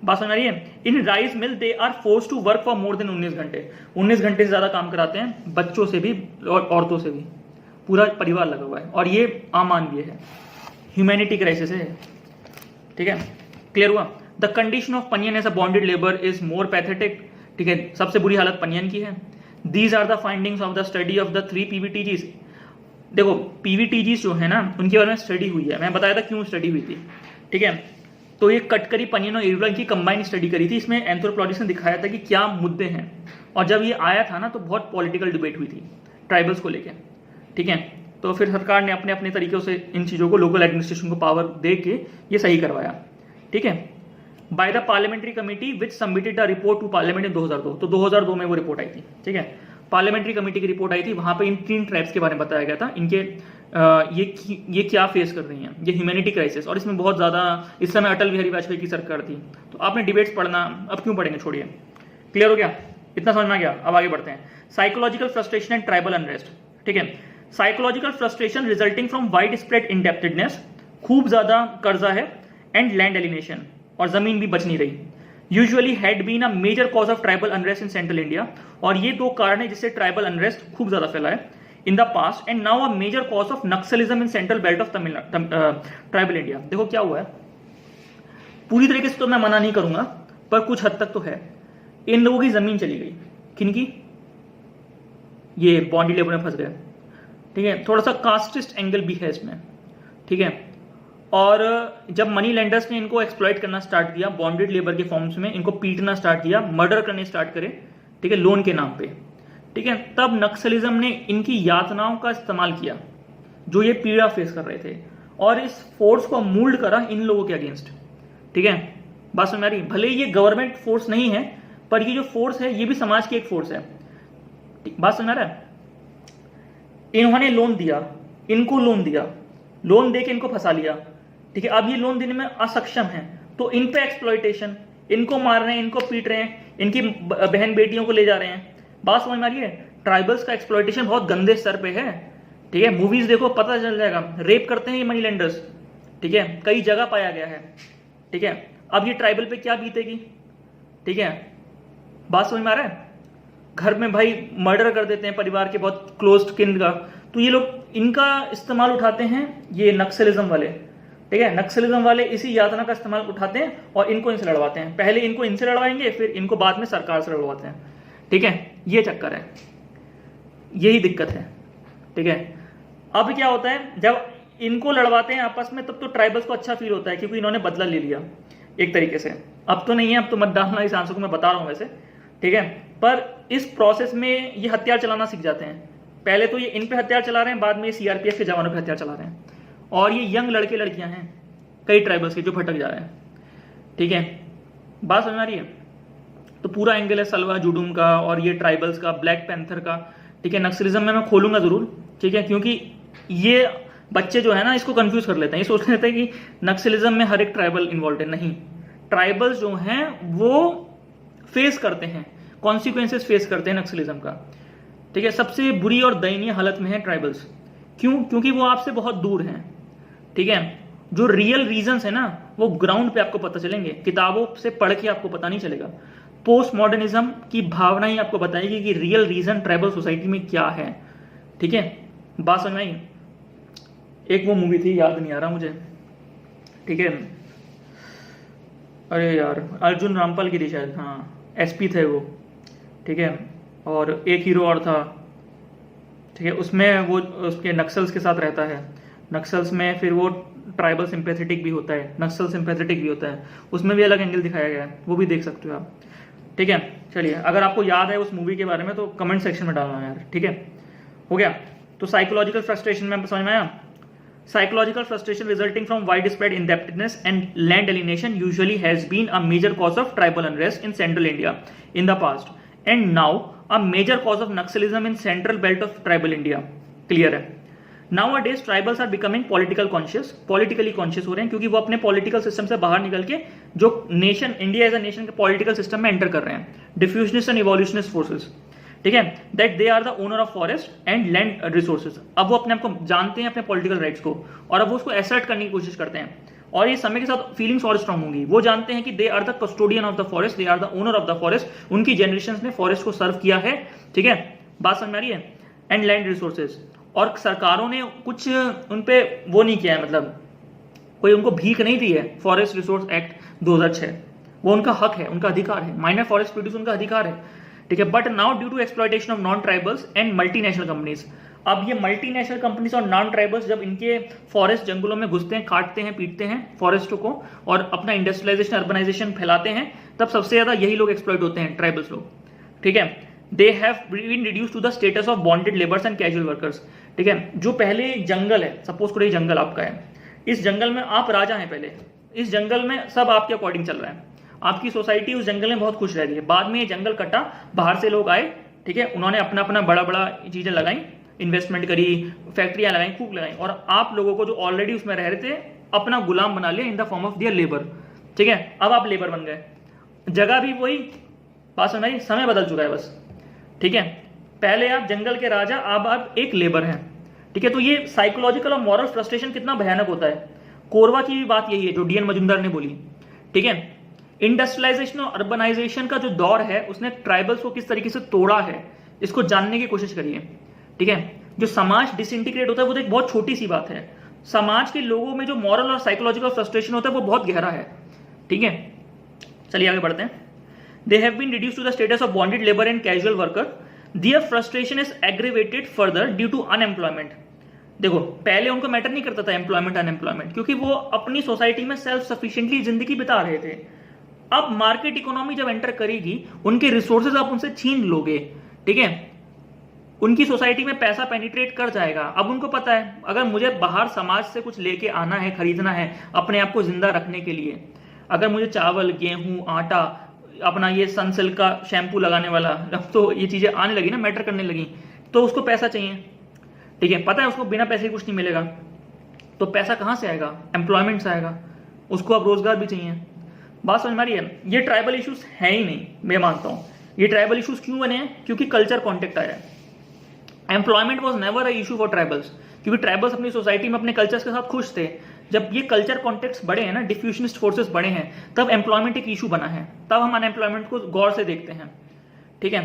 Speaker 1: बात समझ आ रही है? In rice mill they are force to work for more than 19 घंटे, 19 घंटे से ज्यादा काम कराते हैं, बच्चों से भी और औरतों से भी, पूरा परिवार लगा हुआ है, और ये अमानवीय है, ह्यूमैनिटी क्राइसिस है, ठीक है, क्लियर हुआ? The condition of Paniyan as a bonded labour is more pathetic, ठीक है, सबसे बुरी हालत पनियन की है। These are the findings of the study of the 3 PVTGs। देखो PVTGs जो है ना, उनके बारे में स्टडी हुई है, मैं बताया था क्यों स्टडी हुई थी, ठीक है। तो ये कटकरी, पनियन और इरुला की कंबाइन स्टडी करी थी, इसमें एंथ्रोपोलॉजिस्ट ने दिखाया था कि क्या मुद्दे हैं, और जब ये आया था ना तो बहुत पॉलिटिकल डिबेट हुई थी ट्राइबल्स को लेके, ठीक है। तो फिर सरकार ने अपने अपने तरीकों से इन चीज़ों को, लोकल एडमिनिस्ट्रेशन को पावर दे के ये सही करवाया, ठीक है। By the parliamentary committee which submitted the report to parliament in 2002, तो 2002 में वो रिपोर्ट आई थी, ठीक है। पार्लियामेंट्री कमेटी की रिपोर्ट आई थी, वहां पे इन 3 ट्राइब्स के बारे में बताया गया था, इनके ये क्या फेस कर रही हैं, ये ह्यूमैनिटी क्राइसिस, और इसमें बहुत ज़्यादा इस समय अटल बिहारी वाजपेयी की सरकार थी, तो आपने डिबेट्स पढ़ना, अब क्यों पढ़ेंगे, छोड़िए, क्लियर हो गया, इतना समझ में आ गया। अब आगे बढ़ते हैं। Psychological frustration and tribal unrest, ठीक है। Psychological frustration resulting from widespread indebtedness, खूब ज्यादा कर्जा है, एंड लैंड एलिनेशन, और जमीन भी बच नहीं रही, usually had been a major cause of tribal unrest in central India, और ये 2 कारण है जिससे ट्राइबल अनरेस्ट खूब ज्यादा फैला है in the past, and now a major cause of naxalism in central belt of tribal India. देखो क्या हुआ है, पूरी तरीके से तो मैं मना नहीं करूंगा, पर कुछ हद तक तो है। इन लोगों की जमीन चली गई, किनकी, ये बॉन्डी लेबर में फंस गए, ठीक है, थोड़ा सा कास्टिस्ट एंगल भी है इसमें, ठीक है। और जब मनी लेंडर्स ने इनको एक्सप्लॉइट करना स्टार्ट किया, बॉन्डेड लेबर के फॉर्म्स में इनको पीटना स्टार्ट किया, मर्डर करने स्टार्ट करे, ठीक है, लोन के नाम पे, ठीक है, तब नक्सलिज्म ने इनकी यातनाओं का इस्तेमाल किया, जो ये पीड़ा फेस कर रहे थे, और इस फोर्स को मोल्ड करा इन लोगों के अगेंस्ट, ठीक है। बात समझ आ रही? भले ये गवर्नमेंट फोर्स नहीं है, पर ये जो फोर्स है ये भी समाज की एक फोर्स है, बात समझ आ रहा है? इन्होंने लोन दिया, इनको लोन दिया, लोन देके इनको फंसा लिया, ठीक है। अब ये लोन देने में असक्षम है, तो इन पे एक्सप्लॉइटेशन, इनको मार रहे हैं, इनको पीट रहे हैं, इनकी बहन बेटियों को ले जा रहे हैं। बात समझ में आ रही है? ट्राइबल्स का एक्सप्लॉइटेशन बहुत गंदे स्तर पे है, ठीक है। मूवीज देखो पता चल जाएगा, रेप करते हैं ये मनी लेंडर्स, ठीक है, कई जगह पाया गया है, ठीक है। अब ये ट्राइबल पे क्या बीतेगी, ठीक है, बात समझ में आ रहा है? घर में भाई मर्डर कर देते हैं परिवार के बहुत क्लोज किन का, तो ये लोग इनका इस्तेमाल उठाते हैं, ये नक्सलिज्म वाले, ठीक है, नक्सलिज्म वाले इसी यातना का इस्तेमाल उठाते हैं और इनको इनसे लड़वाते हैं। पहले इनको इनसे लड़वाएंगे, फिर इनको बाद में सरकार से लड़वाते हैं, ठीक है। ये चक्कर है, यही दिक्कत है, ठीक है। अब क्या होता है, जब इनको लड़वाते हैं आपस में, तब तो ट्राइबल्स को अच्छा फील होता है, क्योंकि इन्होंने बदला ले लिया एक तरीके से। अब तो नहीं है, अब तो मत डालना इस आंसर को, मैं बता रहा हूं वैसे, ठीक है। पर इस प्रोसेस में ये हथियार चलाना सीख जाते हैं। पहले तो ये इन पे हथियार चला रहे हैं, बाद में ये सीआरपीएफ के जवानों पे हथियार चला रहे हैं, और ये यंग लड़के लड़कियां हैं कई ट्राइबल्स के जो भटक जा रहे हैं, ठीक है। बात समझ आ रही है? तो पूरा एंगल है सलवा जुडूम का और ये ट्राइबल्स का, ब्लैक पैंथर का, ठीक है। नक्सलिज्म में मैं खोलूंगा जरूर, ठीक है, क्योंकि ये बच्चे जो है ना इसको कंफ्यूज कर लेते हैं, ये सोच लेते हैं कि नक्सलिज्म में हर एक ट्राइबल इन्वॉल्व है। नहीं, ट्राइबल्स जो हैं वो फेस करते हैं, कॉन्सिक्वेंसेस फेस करते हैं नक्सलिज्म का, ठीक है। सबसे बुरी और दयनीय हालत में है ट्राइबल्स। क्यों? क्योंकि वो आपसे बहुत दूर हैं, ठीक है। जो रियल रीजंस है ना वो ग्राउंड पे आपको पता चलेंगे, किताबों से पढ़ के आपको पता नहीं चलेगा। पोस्ट मॉडर्निज्म की भावना ही आपको बताएगी कि रियल रीजन ट्राइबल सोसाइटी में क्या है, ठीक है। बात समझ आई? एक वो मूवी थी, याद नहीं आ रहा मुझे, ठीक है, अरे यार अर्जुन रामपाल की थी शायद, हाँ एसपी थे वो, ठीक है, और एक हीरो और था, ठीक है। उसमें वो उसके नक्सल्स के साथ रहता है, नक्सल्स में फिर वो ट्राइबल सिंपैथेटिक भी होता है, नक्सल सिंपैथेटिक भी होता है, उसमें भी अलग एंगल दिखाया गया है, वो भी देख सकते हो आप, ठीक है। चलिए, अगर आपको याद है उस मूवी के बारे में तो कमेंट सेक्शन में डालना यार, ठीक है। हो गया? तो साइकोलॉजिकल फ्रस्ट्रेशन में समझ में आया? Psychological frustration resulting from widespread indebtedness and land alienation usually has been a major cause of tribal unrest in central India in the past, and now a major cause of Naxalism in central belt of tribal India. Clear है? Nowadays tribals are becoming politically conscious हो रहे हैं, क्योंकि वो अपने political system से बाहर निकल के जो nation, India as a nation के political system में enter कर रहे हैं, diffusionist and evolutionist forces, ठीक है, that they are the owner of forest and land resources. अब वो अपने आप को जानते हैं, अपने पॉलिटिकल राइट्स को, और अब वो उसको एसर्ट करने की कोशिश करते हैं। और ये समय के साथ फीलिंग्स और स्ट्रांग होंगी। वो जानते हैं कि they are the custodian of the forest, they are the owner of the forest, उनकी जनरेशन ने फॉरेस्ट को सर्व किया है, ठीक है, बात समझ में आ रही है। एंड लैंड रिसोर्सेज, और सरकारों ने कुछ उन पे वो नहीं किया है, मतलब कोई उनको भीख नहीं दी है। फॉरेस्ट रिसोर्स एक्ट 2006 वो उनका हक है, उनका अधिकार है। माइनर फॉरेस्ट प्रोड्यूस उनका अधिकार है, ठीक है। But now due to exploitation of non tribals and multinational companies, अब ये मल्टीनेशनल कंपनीज और नॉन ट्राइबल्स जब इनके फॉरेस्ट जंगलों में घुसते हैं, काटते हैं, पीटते हैं फॉरेस्टों को और अपना इंडस्ट्रियलाइजेशन अर्बनाइजेशन फैलाते हैं, तब सबसे ज्यादा यही लोग एक्सप्लॉइट होते हैं, ट्राइबल्स लोग, ठीक है। They have been reduce to the status of bonded labours and casual workers, ठीक है। जो पहले जंगल है, सपोज करो ये जंगल आपका है, इस जंगल में आप राजा हैं, पहले इस जंगल में सब आपके अकॉर्डिंग चल रहा है, आपकी सोसाइटी उस जंगल में बहुत खुश रह रही है। बाद में ये जंगल कटा, बाहर से लोग आए, ठीक है, उन्होंने अपना अपना बड़ा बड़ा चीजें लगाई, इन्वेस्टमेंट करी, फैक्ट्रियां लगाई, खूब लगाई, और आप लोगों को जो ऑलरेडी उसमें रह रहे थे अपना गुलाम बना लिया in the form of their labour, ठीक है। अब आप लेबर बन गए, जगह भी वही, बात समझ आई, समय बदल चुका है बस, ठीक है। पहले आप जंगल के राजा, अब आप एक लेबर हैं, ठीक है। तो ये साइकोलॉजिकल और मॉरल फ्रस्ट्रेशन कितना भयानक होता है। कोरबा की भी बात यही है जो डीएन मजुमदार ने बोली, ठीक है। इंडस्ट्रियलाइजेशन और अर्बनाइजेशन का जो दौर है उसने ट्राइबल्स को किस तरीके से तोड़ा है, इसको जानने की कोशिश करिए, ठीक है। जो समाज डिसइंटीग्रेट होता है वो तो एक बहुत छोटी सी बात है, समाज के लोगों में जो मॉरल और साइकोलॉजिकल फ्रस्ट्रेशन होता है वो बहुत गहरा है, ठीक है। चलिए आगे बढ़ते हैं। They have been reduced to the status of bonded labour and casual worker, their frustration is aggravated further due to unemployment. देखो पहले उनको मैटर नहीं करता था एम्प्लॉयमेंट अनएम्प्लॉयमेंट, क्योंकि वो अपनी सोसाइटी में सेल्फ सफिशिएंटली जिंदगी बिता रहे थे। अब मार्केट इकोनॉमी जब एंटर करेगी, उनके रिसोर्सेज आप उनसे छीन लोगे, ठीक है, उनकी सोसाइटी में पैसा पेनिट्रेट कर जाएगा। अब उनको पता है अगर मुझे बाहर समाज से कुछ लेके आना है, खरीदना है अपने आप को जिंदा रखने के लिए, अगर मुझे चावल, गेहूं, आटा, अपना ये सनसिल्क का शैम्पू लगाने वाला, अब तो ये चीजें आने लगी ना, मैटर करने लगी, तो उसको पैसा चाहिए, ठीक है। पता है उसको बिना पैसे कुछ नहीं मिलेगा, तो पैसा कहां से आएगा, एम्प्लॉयमेंट से आएगा, उसको अब रोजगार भी चाहिए। बात समझ में आ रही है। ये ट्राइबल इश्यूज है ही नहीं, मैं मानता हूं। ये ट्राइबल इश्यूज क्यों बने हैं, क्योंकि कल्चर कॉन्टेक्ट आया है। Employment was never a issue for tribals, क्योंकि ट्राइबल्स अपनी सोसाइटी में अपने कल्चर्स के साथ खुश थे। जब ये कल्चर कॉन्टेक्ट्स बड़े हैं ना, डिफ्यूजनिस्ट फोर्सेस बड़े हैं, तब एम्प्लॉयमेंट एक इशू बना है, तब हम अनएम्प्लॉयमेंट को गौर से देखते हैं, ठीक है।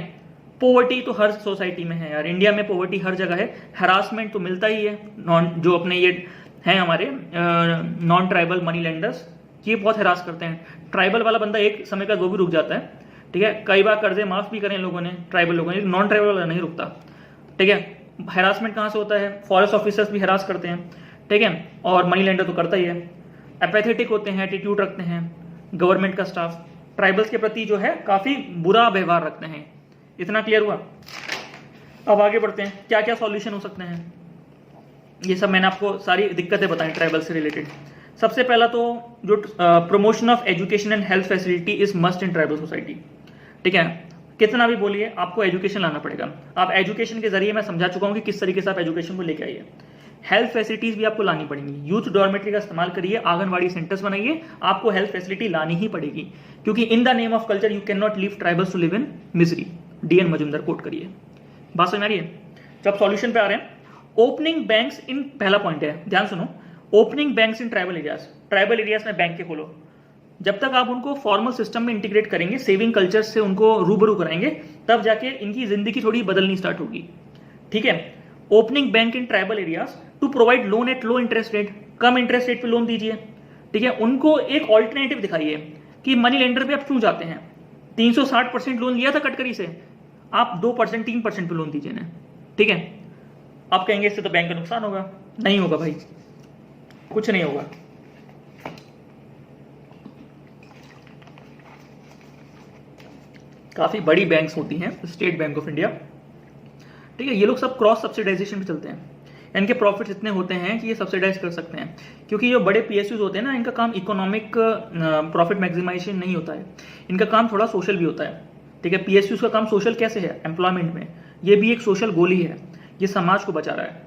Speaker 1: पोवर्टी तो हर सोसाइटी में है यार, इंडिया में पोवर्टी हर जगह है, हरासमेंट तो मिलता ही है। जो अपने ये हैं हमारे नॉन ट्राइबल मनी लेंडर्स, ये बहुत हरास करते हैं। ट्राइबल वाला बंदा एक समय का वो भी रुक जाता है, ठीक है, कई बार कर्जे माफ भी करें लोगों ने, ट्राइबल लोगों ने, नॉन ट्राइबल वाला नहीं रुकता, ठीक है। हैरासमेंट कहाँ से होता है, फॉरेस्ट ऑफिसर्स भी हरास करते हैं, ठीक है, और मनी लेंडर तो करता ही है। एपैथेटिक होते हैं, एटीट्यूड रखते हैं गवर्नमेंट का स्टाफ, ट्राइबल्स के प्रति जो है काफी बुरा व्यवहार रखते हैं। इतना क्लियर हुआ। अब आगे बढ़ते हैं, क्या क्या सॉल्यूशन हो सकते हैं। ये सब मैंने आपको सारी दिक्कतें बताई ट्राइबल से रिलेटेड। सबसे पहला तो जो promotion of education and health facility is must in tribal society, ठीक है। कितना भी बोलिए आपको एजुकेशन लाना पड़ेगा। आप एजुकेशन के जरिए मैं समझा चुका हूं कि किस तरीके से आप एजुकेशन को लेके आइए। हेल्थ फैसिलिटीज भी आपको लानी पड़ेंगी। यूथ डॉर्मेट्री का इस्तेमाल करिए, आंगनवाड़ी सेंटर्स बनाइए, आपको हेल्थ फैसिलिटी लानी ही पड़ेगी, क्योंकि in the name of culture you can not leave tribals to live in misery. D N Majumdar quote करिए। बात समझ आ रही है। जब सॉल्यूशन पे आ रहे हैं, ओपनिंग बैंक्स इन, पहला पॉइंट है, ध्यान सुनो, opening banks in tribal areas. Tribal areas में बैंक के खोलो। जब तक आप उनको फॉर्मल सिस्टम में इंटीग्रेट करेंगे, सेविंग कल्चर से उनको रूबरू कराएंगे, तब जाके इनकी जिंदगी थोड़ी बदलनी स्टार्ट होगी, ठीक है। Opening bank in tribal areas to provide loan at low interest rate, कम इंटरेस्ट रेट पे लोन दीजिए, ठीक है। उनको एक ऑल्टरनेटिव दिखाइए कि मनी लेंडर पे आप क्यों जाते हैं। 360% लोन लिया था कटकरी से, आप 2% 3% पे लोन दीजिए ना, ठीक है। आप कहेंगे इससे तो बैंक का नुकसान होगा। नहीं होगा भाई, कुछ नहीं होगा। काफी बड़ी बैंक्स होती हैं, स्टेट बैंक ऑफ इंडिया, ठीक है, ये लोग सब क्रॉस सब्सिडाइजेशन पे चलते हैं। इनके प्रॉफिट्स इतने होते हैं कि ये सब्सिडाइज कर सकते हैं, क्योंकि जो बड़े पीएसयूज होते हैं ना, इनका काम इकोनॉमिक प्रॉफिट मैक्सिमाइजेशन नहीं होता है, इनका काम थोड़ा सोशल भी होता है, ठीक है। पीएसयूज का काम सोशल कैसे है, एम्प्लॉयमेंट में, ये भी एक सोशल गोल ही है। ये समाज को बचा रहा है,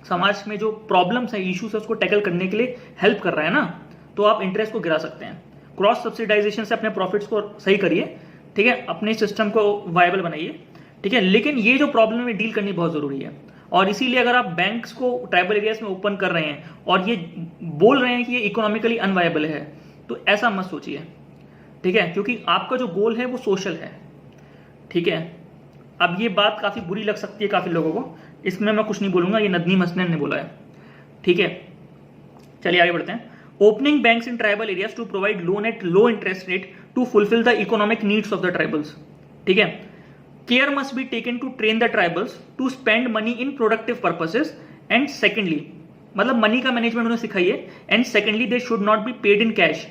Speaker 1: समाज में जो प्रॉब्लम्स है, इश्यूज है, उसको टैकल करने के लिए हेल्प कर रहा है ना, तो आप इंटरेस्ट को गिरा सकते हैं। क्रॉस सब्सिडाइजेशन से अपने प्रॉफिट्स को सही करिए, ठीक है, अपने सिस्टम को वायबल बनाइए, ठीक है। लेकिन ये जो प्रॉब्लम में डील करनी बहुत जरूरी है, और इसीलिए अगर आप बैंक्स को ट्राइबल एरियाज में ओपन कर रहे हैं और ये बोल रहे हैं कि ये इकोनॉमिकली अनवायबल है, तो ऐसा मत सोचिए, ठीक है, क्योंकि आपका जो गोल है वो सोशल है, ठीक है। अब ये बात काफ़ी बुरी लग सकती है काफ़ी लोगों को, इसमें मैं कुछ नहीं बोलूँगा, ये नदनीम हसनैन ने बोला है, ठीक है। चलिए आगे बढ़ते हैं। Opening banks in tribal areas to provide loan at low interest rate to fulfil the economic needs of the tribals, ठीक है। Care must be taken to train the tribals to spend money in productive purposes and secondly, मतलब money का management उन्हें सिखाइए, and secondly they should not be paid in cash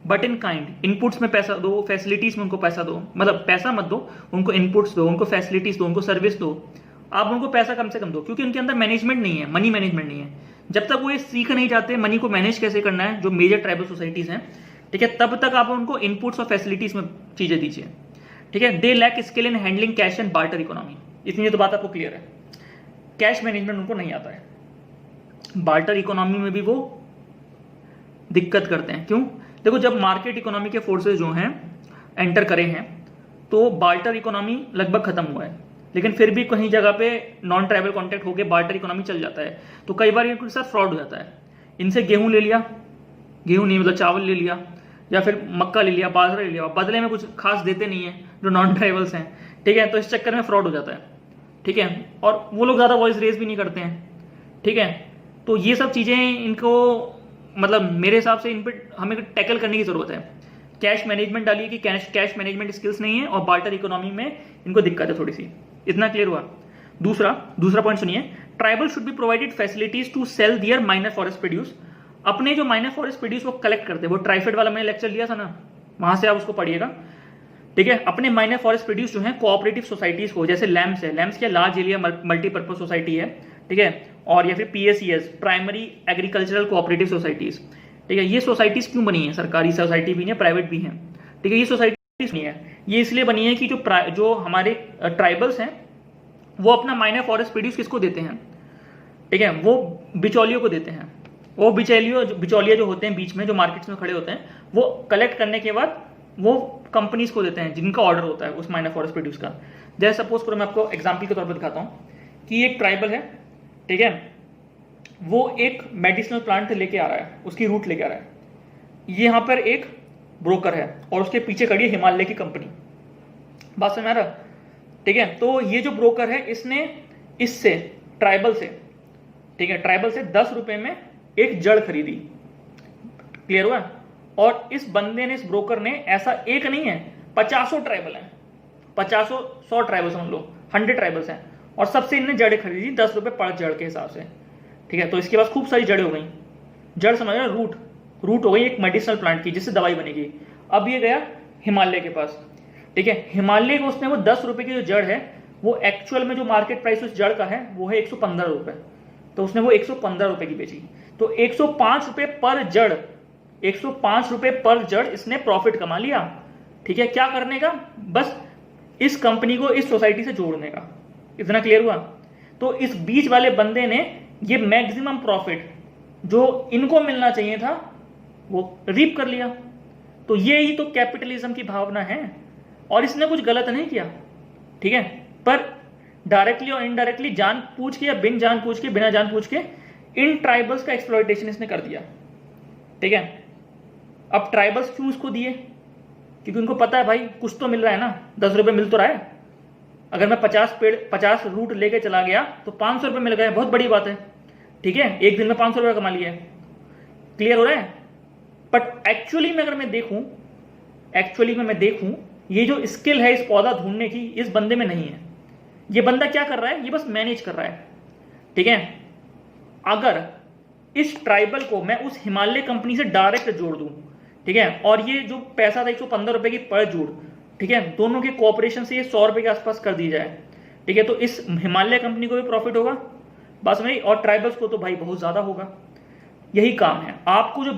Speaker 1: but in kind. Inputs में पैसा दो, facilities में उनको पैसा दो, मतलब पैसा मत दो, उनको इनपुट्स दो, उनको फैसिलिटीज दो, उनको सर्विस दो, आप उनको पैसा कम से कम दो, क्योंकि उनके अंदर मैनेजमेंट नहीं है, मनी मैनेजमेंट नहीं है। जब तक वो ये सीख नहीं जाते मनी को मैनेज कैसे करना है, जो मेजर ट्राइबल सोसाइटीज हैं, ठीक है, तब तक आप उनको इनपुट्स और फैसिलिटीज में चीजें दीजिए, ठीक है। They lack skill in handling cash and barter economy, इतनी तो बात आपको क्लियर है। कैश मैनेजमेंट उनको नहीं आता है, बार्टर इकोनॉमी में भी वो दिक्कत करते हैं। क्यों? देखो, जब मार्केट इकोनॉमी के फोर्सेस जो हैं एंटर करे हैं तो बार्टर इकोनॉमी लगभग खत्म हुआ है, लेकिन फिर भी कहीं जगह पे नॉन ट्राइबल कॉन्टेक्ट होकर बार्टर इकोनॉमी चल जाता है। तो कई बार इनके साथ फ्रॉड हो जाता है, इनसे गेहूं ले लिया, गेहूं नहीं मतलब चावल ले लिया, या फिर मक्का ले लिया, बाजरा ले लिया, बदले में कुछ खास देते नहीं है जो नॉन ट्राइबल्स हैं, ठीक है। तो इस चक्कर में फ्रॉड हो जाता है, ठीक है, और वो लोग ज़्यादा वॉइस रेज भी नहीं करते हैं, ठीक है। तो ये सब चीज़ें इनको, मतलब मेरे हिसाब से इन पर हमें टैकल करने की जरूरत है। कैश मैनेजमेंट डालिए कि कैश मैनेजमेंट स्किल्स नहीं है, और बार्टर इकोनॉमी में इनको दिक्कत है थोड़ी सी, इतना क्लियर हुआ। दूसरा पॉइंट सुनिए, tribal should be provided facilities to sell their minor forest produce. अपने जो माइनर फॉरेस्ट प्रोड्यूस वो कलेक्ट करते हैं, वो ट्राइफेड वाला मैंने लेक्चर लिया था ना, वहां से आप उसको पढ़िएगा, ठीक है। अपने माइनर फॉरेस्ट प्रोड्यूस जो है कोऑपरेटिव सोसाइटीज को, जैसे लैम्स है, लैम्स क्या लार्ज एरिया मल्टीपर्पज सोसाइटी है, ठीक है, और या फिर PACS primary agricultural cooperative societies, ठीक है। ये सोसाइटीज क्यों बनी है? सरकारी सोसाइटी भी है, प्राइवेट भी है, ठीक है। ये सोसाइटीज नहीं है, ये इसलिए बनी है कि जो हमारे ट्राइबल्स हैं वो अपना माइनर फॉरेस्ट प्रोड्यूस किसको देते हैं, ठीक है, वो बिचौलियों को देते हैं। वो बिचौलिया जो होते हैं बीच में, जो मार्केट्स में खड़े होते हैं, वो कलेक्ट करने के बाद वो कंपनीज को देते हैं जिनका ऑर्डर होता है उस माइनर फॉरेस्ट प्रोड्यूस का। जैसे सपोज करो, मैं आपको एग्जाम्पल के तौर पर दिखाता हूँ कि एक ट्राइबल है, ठीक है, वो एक मेडिसिनल प्लांट लेके आ रहा है, उसकी रूट लेके आ रहा है, ये यहाँ पर एक ब्रोकर है और उसके पीछे खड़ी है हिमालय की कंपनी, बात समझ आ रहा, ठीक है। तो ये जो ब्रोकर है इसने इससे ट्राइबल से, ठीक है, ट्राइबल से 10 रुपए में एक जड़ खरीदी, क्लियर हुआ। और इस बंदे ने, इस ब्रोकर ने, ऐसा एक नहीं है, 50 ट्राइबल हैं, 100 ट्राइबल समझ लो, 100 ट्राइबल्स हैं, और सबसे इनने जड़ें खरीदी 10 रुपए पर जड़ के हिसाब से, ठीक है। तो इसके पास खूब सारी जड़ें हो गई, जड़ समझ रहे, रूट हो गई एक मेडिसिनल प्लांट की जिससे दवाई बनेगी। अब ये गया हिमालय के पास, ठीक है, हिमालय को उसने वो 10 रुपए की जो जड़ है, वो एक्चुअल में जो मार्केट प्राइस उस जड़ का है वो है 115 रुपए, तो उसने वो 115 रुपए की बेची। तो 105 रुपए पर जड़, 105 रुपए पर जड़ इसने प्रॉफिट कमा लिया, ठीक है। क्या करने का? बस इस कंपनी को इस सोसाइटी से जोड़ने का, इतना क्लियर हुआ। तो इस बीच वाले बंदे ने ये मैक्सिमम प्रॉफिट जो इनको मिलना चाहिए था वो रीप कर लिया। तो ये ही तो कैपिटलिज्म की भावना है, और इसने कुछ गलत नहीं किया, ठीक है, पर डायरेक्टली और इनडायरेक्टली, जानबूझ के या बिन जानबूझ के, बिना जानबूझ के इन ट्राइबल्स का एक्सप्लॉयटेशन इसने कर दिया, ठीक है। अब ट्राइबल्स क्यों उसको दिए? क्योंकि उनको पता है भाई कुछ तो मिल रहा है ना, 10 रुपए मिल तो रहा है। अगर मैं 50 रूट लेके चला गया तो 500 रुपए मिल गए, बहुत बड़ी बात है, ठीक है, एक दिन में 500 रुपए कमा लिया है, क्लियर हो रहा है। बट एक्चुअली में अगर मैं देखूं, ये जो स्किल है इस पौधा ढूंढने की, इस बंदे में नहीं है। ये बंदा क्या कर रहा है? ये बस मैनेज कर रहा है, ठीक है। अगर इस ट्राइबल को मैं उस हिमालय कंपनी से डायरेक्ट जोड़ दूं, ठीक है, और ये जो पैसा था 115 रुपए की पर जोड़, ठीक है, दोनों के कोऑपरेशन से ये 100 रुपए के आसपास कर दी जाए, ठीक है, तो इस हिमालय कंपनी को भी प्रॉफिट होगा, बस नहीं, और ट्राइबल्स को तो भाई बहुत ज्यादा होगा। यही काम है आपको, जो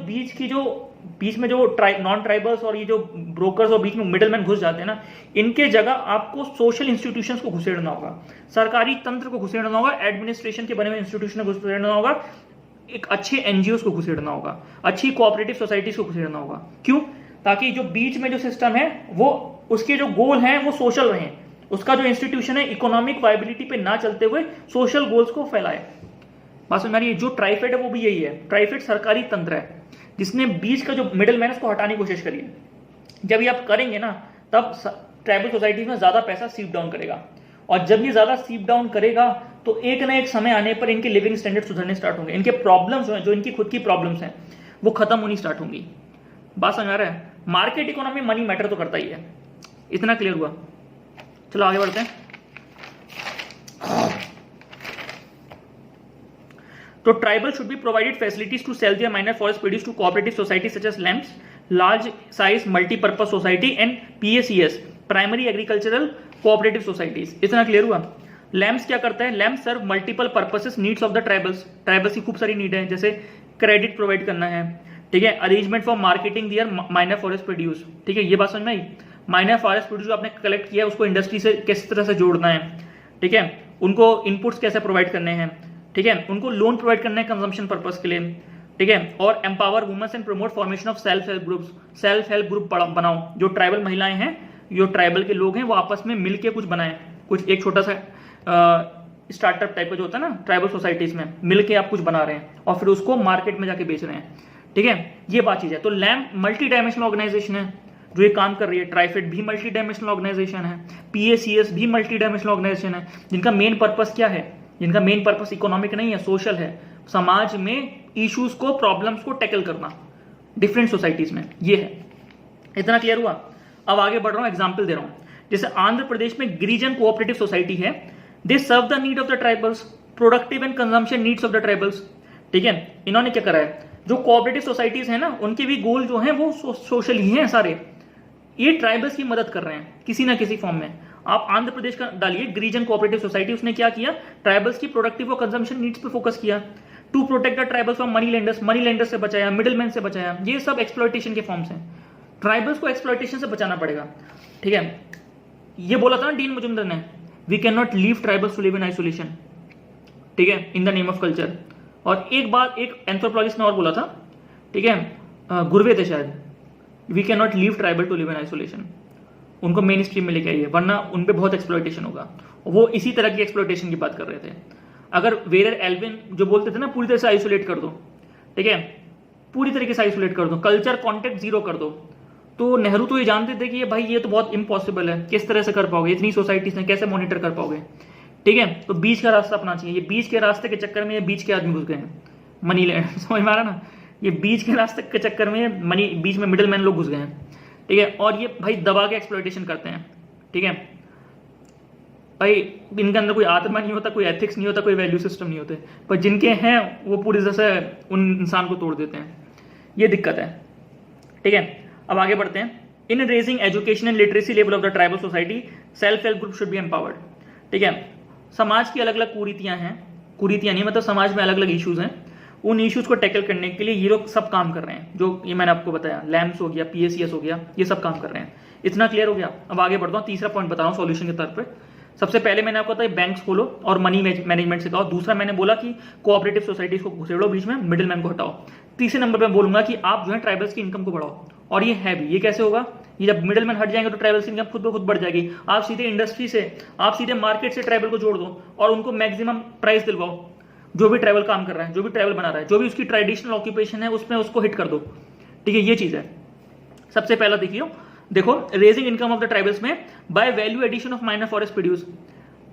Speaker 1: बीच में जो नॉन ट्राइबल्स और ये जो ब्रोकर्स और बीच में मिडलमैन घुस जाते हैं ना, इनके जगह आपको सोशल इंस्टीट्यूशंस को घुसेड़ना होगा, सरकारी तंत्र को घुसेड़ना होगा, एडमिनिस्ट्रेशन के बने हुए इंस्टीट्यूशन को घुसेड़ना होगा, एक अच्छे एनजीओ को घुसेड़ना होगा, अच्छी कोऑपरेटिव सोसाइटीज को घुसेड़ना होगा। क्यों? ताकि जो बीच में जो सिस्टम है वो, उसके जो गोल हैं वो सोशल रहें, उसका जो इंस्टीट्यूशन है इकोनॉमिक वायबिलिटी पे ना चलते हुए सोशल गोल्स को फैलाए। बात समझ में आ रही है? जो ट्राइफेड है वो भी यही है। ट्राइफेड सरकारी तंत्र है जिसने बीच का जो मिडिल मैन उसको हटाने की कोशिश करी है। जब ये आप करेंगे ना तब ट्राइबल सोसाइटीज में ज्यादा पैसा सीप डाउन करेगा, और जब ये ज्यादा सीप डाउन करेगा तो एक ना एक समय आने पर इनके लिविंग स्टैंडर्ड सुधरने स्टार्ट होंगे, इनके प्रॉब्लम्स जो इनकी खुद की प्रॉब्लम्स हैं वो खत्म होनी स्टार्ट होंगी। बात समझ आ रहा है? मार्केट इकोनॉमी मनी मैटर तो करता ही है, इतना क्लियर हुआ? चलो आगे बढ़ते हैं। तो tribal should be provided facilities to sell their minor forest produce to cooperative society such as LAMPS, large size multipurpose society and PACS, primary agricultural cooperative societies. इतना क्लियर हुआ? लैम्प्स क्या करता है? LAMP serve multiple purposes needs of the tribals. Tribals की खूब सारी need है, जैसे क्रेडिट प्रोवाइड करना है, ठीक है, arrangement for marketing their minor forest produce, ठीक है, ये बात समझ में आई? माइनर फॉरेस्ट प्रोड्यूस जो आपने कलेक्ट किया है उसको इंडस्ट्री से किस तरह से जोड़ना है, ठीक है, उनको इनपुट्स कैसे प्रोवाइड करने हैं, ठीक है, उनको लोन प्रोवाइड करना है कंजम्पशन पर्पस के लिए, ठीक है, और empower womens and promote formation of self help groups. Self help group बनाओ, जो ट्राइबल महिलाएं हैं, जो ट्राइबल के लोग हैं वो आपस में मिलके कुछ बनाएं, कुछ एक छोटा सा स्टार्टअप टाइप का जो होता है ना ट्राइबल सोसाइटीज में, मिलके आप कुछ बना रहे हैं और फिर उसको मार्केट में जाके बेच रहे हैं, ठीक है, ये बात चीज है। तो लैम्प मल्टी डायमेंशनल ऑर्गेनाइजेशन है जो ये काम कर रही है। ट्राइफेड भी मल्टी डायमेंशनल ऑर्गेनाइजेशन है, PACS भी मल्टी डायमेंशनल ऑर्गेनाइजेशन है, जिनका मेन पर्पस क्या है? जिनका मेन पर्पस इकोनॉमिक नहीं है, सोशल है, समाज में इश्यूज को, प्रॉब्लम्स को टैकल करना डिफरेंट सोसाइटीज में, ये है। इतना क्लियर हुआ? अब आगे बढ़ रहा हूं, एग्जाम्पल दे रहा हूं। जैसे आंध्र प्रदेश में गिरिजन कोऑपरेटिव सोसाइटी है, they serve the need of the tribals, productive and consumption needs of the tribals, ठीक है। इन्होंने क्या करा है? जो कोऑपरेटिव सोसाइटीज है ना उनके भी गोल जो है वो सोशल ही हैं सारे, ये ट्राइबल्स की मदद कर रहे हैं किसी ना किसी फॉर्म में। आप आंध्र प्रदेश का डालिए गिरिजन कोऑपरेटिव सोसाइटी, उसने क्या किया? ट्राइबल्स की प्रोडक्टिव और कंजम्पशन नीड्स पे फोकस किया, to protect the tribals from money lenders से बचाया, मिडिलमैन से बचाया। ये सब एक्सप्लॉयटेशन के फॉर्म्स हैं, ट्राइबल्स को एक्सप्लॉयटेशन से बचाना पड़ेगा, ठीक है। ये बोला था ना डीन मुजुमदर ने, we can not leave tribals to live in isolation, ठीक है, in the name of culture. और एक बात एक एंथ्रोपोलॉजिस्ट ने और बोला था, ठीक है, गुरवे थे शायद, we can not leave tribal to live in isolation. उनको मेन स्ट्रीम में लेके आइए वरना उन पे बहुत एक्सप्लॉयटेशन होगा। वो इसी तरह की एक्सप्लॉयटेशन की बात कर रहे थे। अगर वेरर एल्विन जो बोलते थे ना पूरी तरह से आइसोलेट कर दो, ठीक है, पूरी तरीके से आइसोलेट कर दो, कल्चर कॉन्टेक्ट जीरो कर दो, तो नेहरू तो ये जानते थे कि ये भाई ये तो बहुत इम्पॉसिबल है, किस तरह से कर पाओगे, इतनी सोसाइटीज में कैसे मॉनिटर कर पाओगे, ठीक है। तो बीच का रास्ता अपना चाहिए। ये बीच के रास्ते के चक्कर में ये बीच के आदमी घुस गए हैं, मनी लैंड, समझ में आ रहा ना? ये बीच के रास्ते के चक्कर में मनी, बीच में मिडिल मैन लोग घुस गए हैं, ठीक है, और ये भाई दबा के एक्सप्लॉयटेशन करते हैं, ठीक है भाई। इनके अंदर कोई आत्मा नहीं होता, कोई एथिक्स नहीं होता, कोई वैल्यू सिस्टम नहीं होते, पर जिनके हैं वो पूरी तरह से उन इंसान को तोड़ देते हैं। ये दिक्कत है, ठीक है। अब आगे बढ़ते हैं। इन raising education and literacy level of the tribal society, self help group should be empowered, ठीक है। समाज की अलग अलग कुरीतियां हैं, कुरीतियां नहीं मतलब समाज में अलग अलग इश्यूज हैं, उन इश्यूज को टैकल करने के लिए ये लोग सब काम कर रहे हैं। जो ये मैंने आपको बताया, लैम्प्स हो गया, PACS हो गया, ये सब काम कर रहे हैं। इतना क्लियर हो गया? अब आगे बढ़ता हूँ, तीसरा पॉइंट बता रहा हूँ सॉल्यूशन के तौर पे। सबसे पहले मैंने आपको बताया बैंक्स खोलो और मनी मैनेजमेंट सिखाओ। दूसरा मैंने बोला कि कोऑपरेटिव सोसाइटीज को घुसेड़ो, बीच में मिडिल मैन को हटाओ। तीसरे नंबर पे बोलूंगा कि आप जो है ट्राइबल्स की इनकम को बढ़ाओ, और ये है भी। ये कैसे होगा? ये जब मिडिल मैन हट जाएंगे तो ट्राइबल्स की इनकम खुद ब खुद बढ़ जाएगी। आप सीधे इंडस्ट्री से, आप सीधे मार्केट से ट्राइबल को जोड़ दो और उनको मैक्सिमम प्राइस दिलवाओ। जो भी ट्राइबल काम कर रहा है, जो भी ट्राइबल बना रहा है, जो भी उसकी ट्रेडिशनल ऑक्यूपेशन है उसमें उसको हिट कर दो, ठीक है। ये चीज है। सबसे पहला देखो raising income of the tribals में by value addition of minor forest produce.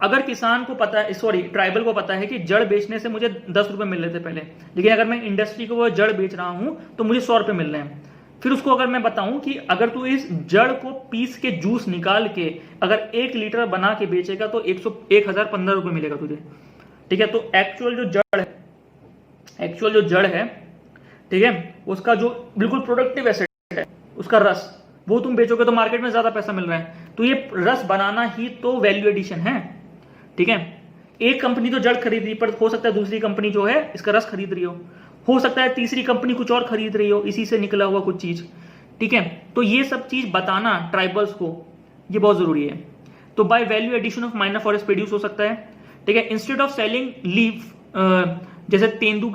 Speaker 1: अगर किसान को पता है, सॉरी ट्राइबल को पता है कि जड़ बेचने से मुझे 10 रुपए मिल रहे थे पहले, लेकिन अगर मैं इंडस्ट्री को वो जड़ बेच रहा हूं तो मुझे 100 रुपए मिल रहे हैं। फिर उसको अगर मैं बताऊं कि अगर तू इस जड़ को पीस के जूस निकाल के अगर 1 लीटर बना के बेचेगा तो 1015 रुपए मिलेगा तुझे, ठीक है। तो एक्चुअल जो जड़ है, ठीक है, उसका जो बिल्कुल प्रोडक्टिव एसेट है, उसका रस, वो तुम बेचोगे तो मार्केट में ज्यादा पैसा मिल रहा है। तो ये रस बनाना ही तो वैल्यू एडिशन है, ठीक है। एक कंपनी तो जड़ खरीद रही, पर हो सकता है दूसरी कंपनी जो है इसका रस खरीद रही हो सकता है तीसरी कंपनी कुछ और खरीद रही हो, इसी से निकला हुआ कुछ चीज, ठीक है। तो ये सब चीज बताना ट्राइबल्स को, ये बहुत जरूरी है। तो by value addition of minor forest produce हो सकता है, ठीक है। इंस्टेड ऑफ सेलिंग लीफ, जैसे तेंदू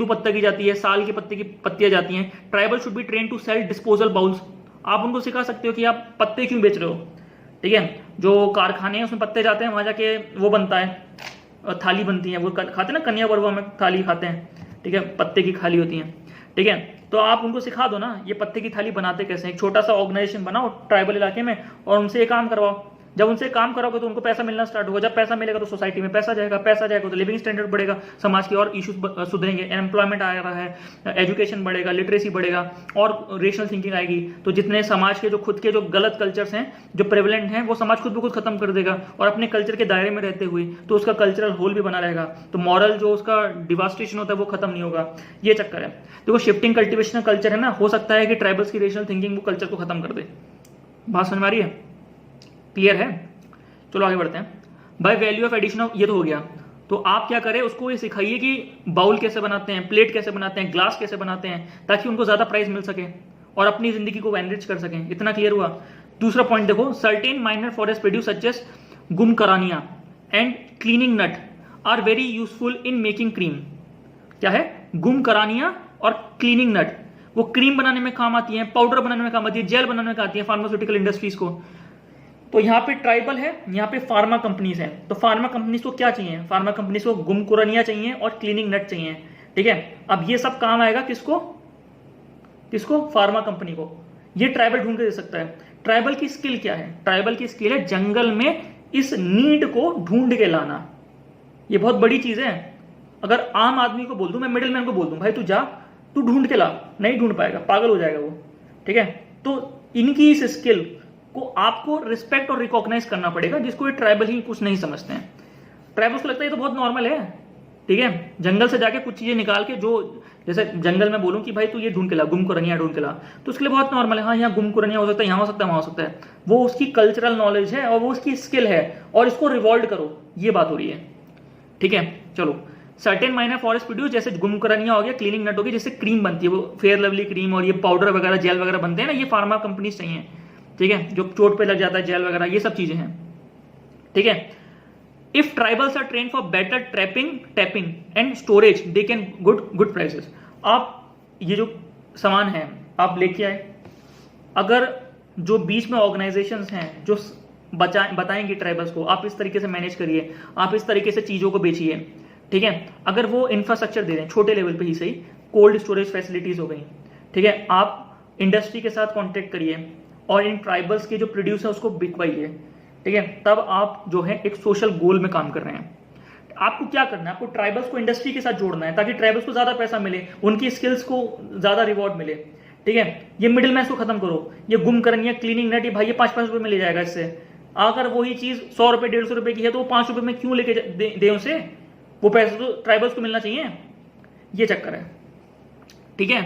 Speaker 1: पत्ता की जाती है, साल के पत्ते की पत्तियां जाती हैं, tribal should be train to sell disposal bowls. आप उनको सिखा सकते हो कि आप पत्ते क्यों बेच रहे हो, ठीक है। जो कारखाने हैं उसमें पत्ते जाते हैं, वहां जाके वो बनता है, थाली बनती है, वो खाते हैं ना, कन्या पर्व में थाली खाते हैं, ठीक है, पत्ते की थाली होती है, ठीक है। तो आप उनको सिखा दो ना ये पत्ते की थाली बनाते कैसे हैं। एक छोटा सा ऑर्गेनाइजेशन बनाओ ट्राइबल इलाके में और उनसे ये काम करवाओ। जब उनसे काम कराओगे तो उनको पैसा मिलना स्टार्ट होगा। जब पैसा मिलेगा तो सोसाइटी में पैसा जाएगा, पैसा जाएगा तो लिविंग स्टैंडर्ड बढ़ेगा, समाज के और इश्यूज सुधरेंगे, एम्प्लॉयमेंट आ रहा है, एजुकेशन बढ़ेगा, लिटरेसी बढ़ेगा और रेशनल थिंकिंग आएगी। तो जितने समाज के जो खुद के जो गलत कल्चर्स हैं, जो प्रेवलेंट हैं, वो समाज खुद ब खुद खत्म कर देगा और अपने कल्चर के दायरे में रहते हुए तो उसका कल्चरल होल भी बना रहेगा। तो मॉरल जो उसका डिवास्टेशन होता है वो खत्म नहीं होगा। ये चक्कर है। देखो शिफ्टिंग कल्टिवेशन कल्चर है ना, हो सकता है कि ट्राइबल्स की रेशनल थिंकिंग वो कल्चर को खत्म कर दे। बात समझ में आ रही है? क्लियर है? चलो आगे बढ़ते हैं। By value of addition of, ये तो हो गया। तो आप क्या करें, उसको ये सिखाइए कि बाउल कैसे बनाते हैं, प्लेट कैसे बनाते हैं, ग्लास कैसे बनाते हैं, ताकि उनको ज्यादा प्राइस मिल सके और अपनी जिंदगी को एनरिच कर सकें। इतना क्लियर हुआ? दूसरा पॉइंट देखो, certain minor forest produce such as गुमकरानिया and cleaning nut are very useful in making cream. क्या है? गुमकरानिया और क्लीनिंग नट, वो क्रीम बनाने में काम आती है, पाउडर बनाने में काम आती है, जेल बनाने में काम आती है फार्मास्यूटिकल इंडस्ट्रीज को। तो यहाँ पे ट्राइबल है, यहाँ पे फार्मा कंपनीज हैं। तो फार्मा कंपनीज को क्या चाहिए? फार्मा कंपनीज को गुमकुरनिया चाहिए और क्लीनिंग नट चाहिए, ठीक है। अब ये सब काम आएगा किसको? किसको? फार्मा कंपनी को। ये ट्राइबल ढूंढ के दे सकता है। ट्राइबल की स्किल क्या है? ट्राइबल की स्किल है जंगल में इस नीड को ढूंढ के लाना। ये बहुत बड़ी चीज है। अगर आम आदमी को बोल दूं, मैं मिडिल मैन को बोल दूं, भाई तू जा, तू ढूंढ के ला, नहीं ढूंढ पाएगा, पागल हो जाएगा वो, ठीक है। तो इनकी इस स्किल को आपको रिस्पेक्ट और रिकॉग्नाइज करना पड़ेगा, जिसको ये ट्राइबल ही कुछ नहीं समझते हैं। ट्राइबल्स को लगता है ये तो बहुत नॉर्मल है, ठीक है। जंगल से जाके कुछ चीजें निकाल के, जो जैसे जंगल में बोलूं कि भाई तू ये ढूंढ के ला, गुमकुरनिया ढूंढ के ला, तो उसके लिए बहुत नॉर्मल है। हाँ, यहाँ गुमकुरनिया हो सकता है, यहाँ हो सकता है, वहां हो सकता है। वो उसकी कल्चरल नॉलेज है और वो उसकी स्किल है और इसको रिवॉल्व करो, ये बात हो रही है, ठीक है। चलो, सर्टेन माइनर फॉरेस्ट प्रोड्यूस, जैसे गुमकुरनिया हो गया, क्लीनिंग नट हो गया, जैसे क्रीम बनती है, वो फेयर लवली क्रीम और ये पाउडर वगैरह, जेल वगैरह बनते हैं ना, ये फार्मा कंपनीज चाहिए, ठीक है, जो चोट पे लग जाता है, जेल वगैरह, ये सब चीजें हैं, ठीक है। If tribals are train for better trapping, tapping and storage, they can good prices. आप ये जो सामान है आप लेके आए, अगर जो बीच में ऑर्गेनाइजेशंस हैं जो बताएंगे ट्राइबल्स को, आप इस तरीके से मैनेज करिए, आप इस तरीके से चीजों को बेचिए, ठीक है। अगर वो इंफ्रास्ट्रक्चर दे रहे हैं छोटे लेवल पे ही सही, कोल्ड स्टोरेज फैसिलिटीज हो गई, ठीक है, आप इंडस्ट्री के साथ कॉन्टेक्ट करिए और इन ट्राइबल्स के जो प्रोड्यूस है उसको बिकवाइए, ठीक है। तब आप जो है एक सोशल गोल में काम कर रहे हैं। आपको क्या करना है? आपको ट्राइबल्स को इंडस्ट्री के साथ जोड़ना है, ताकि ट्राइबल्स को ज्यादा पैसा मिले, उनकी स्किल्स को ज्यादा रिवॉर्ड मिले, ठीक है। ये मिडिल मैन को खत्म करो। ये गुमकरनिया, क्लीनिंग नट, ये भाई ये 5-5 रुपए में ले जाएगा इससे। अगर वही चीज 100 रुपए 150 रुपए की है तो वो 5 रुपए में क्यों लेके दे उसे? वो पैसा तो ट्राइबल्स को मिलना चाहिए। ये चक्कर है, ठीक है।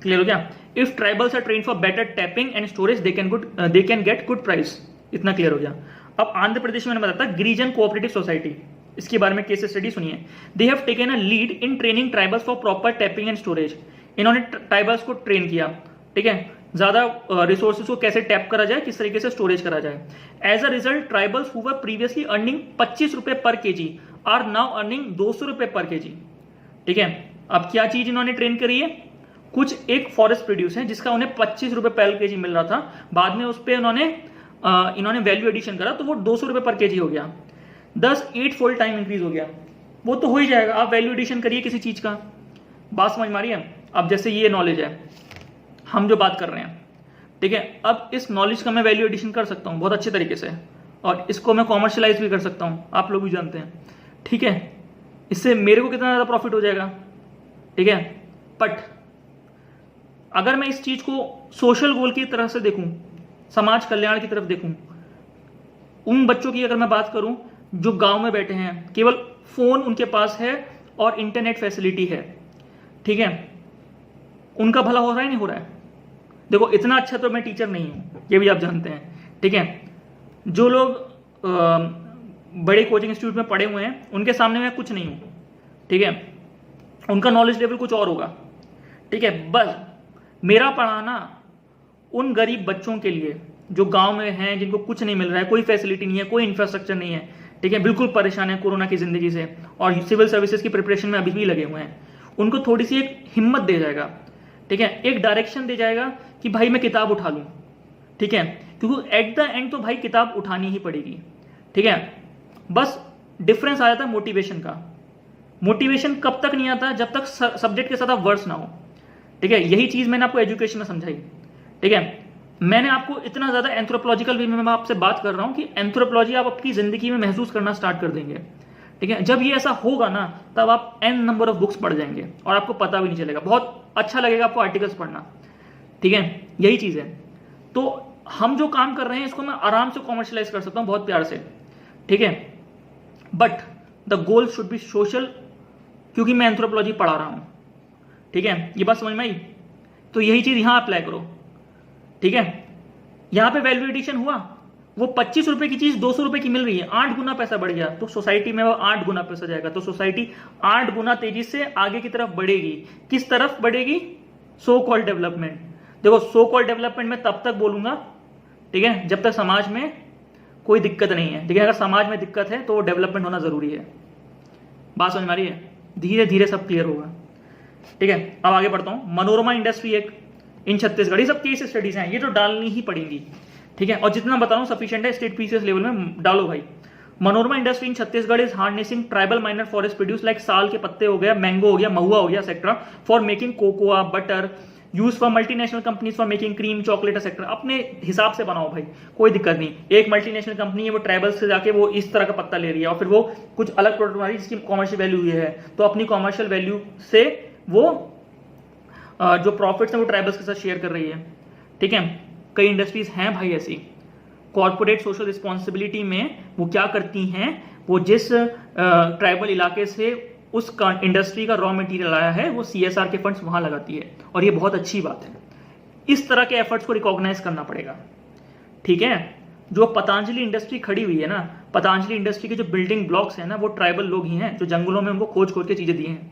Speaker 1: क्लियर हो गया? If tribals are train for better tapping and storage, they can get good price. इतना क्लियर हो गया। अब आंध्र प्रदेश में मैंने बताया गिरिजन कोऑपरेटिव सोसाइटी, इसके बारे में केस स्टडी सुनिए। They have taken a lead in training tribals for proper tapping and storage. इन्होंने ट्राइबल्स को ट्रेन किया, ठीक है, ज्यादा रिसोर्सेज को कैसे टैप करा जाए, किस तरीके से स्टोरेज करा जाए। As a result tribals who were previously earning 25 रुपए पर केजी आर नाउ अर्निंग 200 रुपए पर केजी, ठीक है। अब क्या चीज इन्होंने ट्रेन करी है? कुछ एक फॉरेस्ट प्रोड्यूस है जिसका उन्हें 25 रुपए पर केजी मिल रहा था, बाद में उस पर इन्होंने वैल्यू एडिशन करा तो वो 200 रुपए पर केजी हो गया। 8 फुल टाइम इंक्रीज हो गया। वो तो हो ही जाएगा, आप वैल्यू एडिशन करिए किसी चीज का। बात समझ में आ रही है? अब जैसे ये नॉलेज है हम जो बात कर रहे हैं, ठीक है, अब इस नॉलेज का मैं वैल्यू एडिशन कर सकता हूँ बहुत अच्छे तरीके से और इसको मैं कॉमर्शियलाइज भी कर सकता हूँ, आप लोग भी जानते हैं, ठीक है। इससे मेरे को कितना ज्यादा प्रॉफिट हो जाएगा, ठीक है। बट अगर मैं इस चीज को सोशल गोल की तरह से देखूं, समाज कल्याण की तरफ देखूं, उन बच्चों की अगर मैं बात करूं जो गांव में बैठे हैं, केवल फोन उनके पास है और इंटरनेट फैसिलिटी है, ठीक है, उनका भला हो रहा है नहीं हो रहा है? देखो इतना अच्छा तो मैं टीचर नहीं हूं, ये भी आप जानते हैं, ठीक है। जो लोग बड़े कोचिंग इंस्टीट्यूट में पढ़े हुए हैं उनके सामने मैं कुछ नहीं हूं, ठीक है, उनका नॉलेज लेवल कुछ और होगा, ठीक है। बस मेरा पढ़ाना उन गरीब बच्चों के लिए जो गांव में हैं, जिनको कुछ नहीं मिल रहा है, कोई फैसिलिटी नहीं है, कोई इंफ्रास्ट्रक्चर नहीं है, ठीक है, बिल्कुल परेशान है कोरोना की जिंदगी से और सिविल सर्विसेज की प्रिपरेशन में अभी भी लगे हुए हैं, उनको थोड़ी सी एक हिम्मत दे जाएगा, ठीक है, एक डायरेक्शन दे जाएगा कि भाई मैं किताब उठा लूं, ठीक है। क्योंकि एट द एंड तो भाई किताब उठानी ही पड़ेगी, ठीक है। बस डिफरेंस आ जाता है मोटिवेशन का। मोटिवेशन कब तक नहीं आता? जब तक सब्जेक्ट के साथ आप वर्स ना हो, ठीक है। यही चीज मैंने आपको एजुकेशन में समझाई, ठीक है। मैंने आपको इतना ज्यादा एंथ्रोपोलॉजिकल वे में मैं आपसे बात कर रहा हूं कि एंथ्रोपोलॉजी आप अपनी जिंदगी में महसूस करना स्टार्ट कर देंगे, ठीक है। जब ये ऐसा होगा ना, तब आप एन नंबर ऑफ बुक्स पढ़ जाएंगे और आपको पता भी नहीं चलेगा, बहुत अच्छा लगेगा आपको आर्टिकल्स पढ़ना, ठीक है। यही चीज है। तो हम जो काम कर रहे हैं इसको मैं आराम से कॉमर्शलाइज कर सकता हूं बहुत प्यार से, ठीक है। But the goal should be social, क्योंकि मैं एंथ्रोपोलॉजी पढ़ा रहा हूं, ठीक है। ये बात समझ में आई? तो यही चीज यहां अप्लाई करो, ठीक है। यहां पे वैल्यू एडिशन हुआ, वो 25 रुपए की चीज 200 रुपए की मिल रही है, 8 गुना पैसा बढ़ गया, तो सोसाइटी में वो 8 गुना पैसा जाएगा, तो सोसाइटी 8 गुना तेजी से आगे की तरफ बढ़ेगी। किस तरफ बढ़ेगी? सो कॉल डेवलपमेंट। देखो, सो कॉल डेवलपमेंट में तब तक बोलूंगा, ठीक है, जब तक समाज में कोई दिक्कत नहीं है, ठीक है। अगर समाज में दिक्कत है तो डेवलपमेंट होना जरूरी है। बात समझ में आ रही है? धीरे धीरे सब क्लियर होगा, ठीक है। अब आगे बढ़ता हूं। मनोरमा इंडस्ट्री एक इन छत्तीसगढ़, ये सब केस स्टडीज हैं, ये तो डालनी ही पड़ेंगी, ठीक है। और जितना बता रहा हूं सफिशिएंट है, स्टेट पीसीएस लेवल में डालो भाई। Manorama industry in Chhattisgarh is harnessing tribal minor forest produce like साल के पत्ते हो गया, मैंगो हो गया, महुआ हो गया etcetera, for making cocoa, butter, use for multinational companies for making cream, chocolate etcetera. अपने हिसाब से बनाओ भाई, कोई दिक्कत नहीं। एक मल्टीनेशनल कंपनी है, वो ट्राइबल से जाके वो इस तरह का पत्ता ले रही है और फिर वो कुछ अलग प्रोडक्ट बना रही है जिसकी कॉमर्शियल वैल्यू ये है, तो अपनी कॉमर्शियल वैल्यू से वो जो प्रॉफिट्स हैं वो ट्राइबल्स के साथ शेयर कर रही है, ठीक है। कई इंडस्ट्रीज हैं भाई ऐसी। कॉर्पोरेट सोशल रिस्पॉन्सिबिलिटी में वो क्या करती हैं, वो जिस ट्राइबल इलाके से उस इंडस्ट्री का रॉ मटेरियल आया है वो सीएसआर के फंड्स वहां लगाती है, और ये बहुत अच्छी बात है। इस तरह के एफर्ट्स को रिकॉग्नाइज करना पड़ेगा, ठीक है। जो पतंजलि इंडस्ट्री खड़ी हुई है ना, पतंजलि इंडस्ट्री के जो बिल्डिंग ब्लॉक्स हैं ना, वो ट्राइबल लोग ही हैं जो जंगलों में उनको खोज खोज के चीजें दी हैं,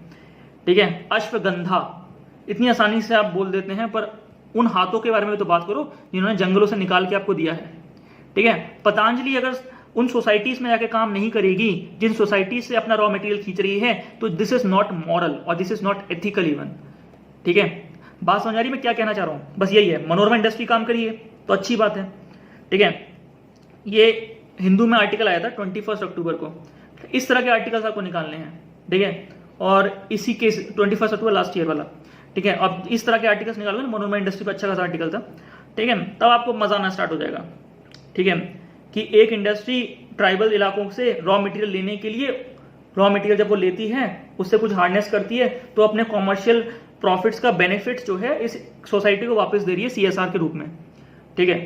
Speaker 1: ठीक है। अश्वगंधा इतनी आसानी से आप बोल देते हैं, पर उन हाथों के बारे में तो बात करो जिन्होंने जंगलों से निकाल के आपको दिया है, ठीक है। पतंजलि अगर उन सोसाइटीज में जाके काम नहीं करेगी जिन सोसाइटीज से अपना रॉ मटेरियल खींच रही है, तो दिस इज नॉट मॉरल और this is not ethical even, ठीक है। बात समझ आ रही मैं क्या कहना चाह रहा हूं? बस यही है, मनोरमा इंडस्ट्री काम करिए तो अच्छी बात है, ठीक है। ये हिंदू में आर्टिकल आया था 21 अक्टूबर को, इस तरह के आर्टिकल्स आपको निकालने हैं, ठीक है। और इसी के 21 अक्टूबर लास्ट ईयर वाला, ठीक है। अब इस तरह के आर्टिकल्स निकालोगे ना, मनोरमा इंडस्ट्री पर अच्छा खासा आर्टिकल था, ठीक है, तब आपको मजा आना स्टार्ट हो जाएगा, ठीक है। कि एक इंडस्ट्री ट्राइबल इलाकों से रॉ मटेरियल लेने के लिए, रॉ मटेरियल जब वो लेती है उससे कुछ हार्नेस करती है, तो अपने कॉमर्शियल प्रॉफिट्स का बेनिफिट्स जो है इस सोसाइटी को वापस दे रही है सीएसआर के रूप में, ठीक है।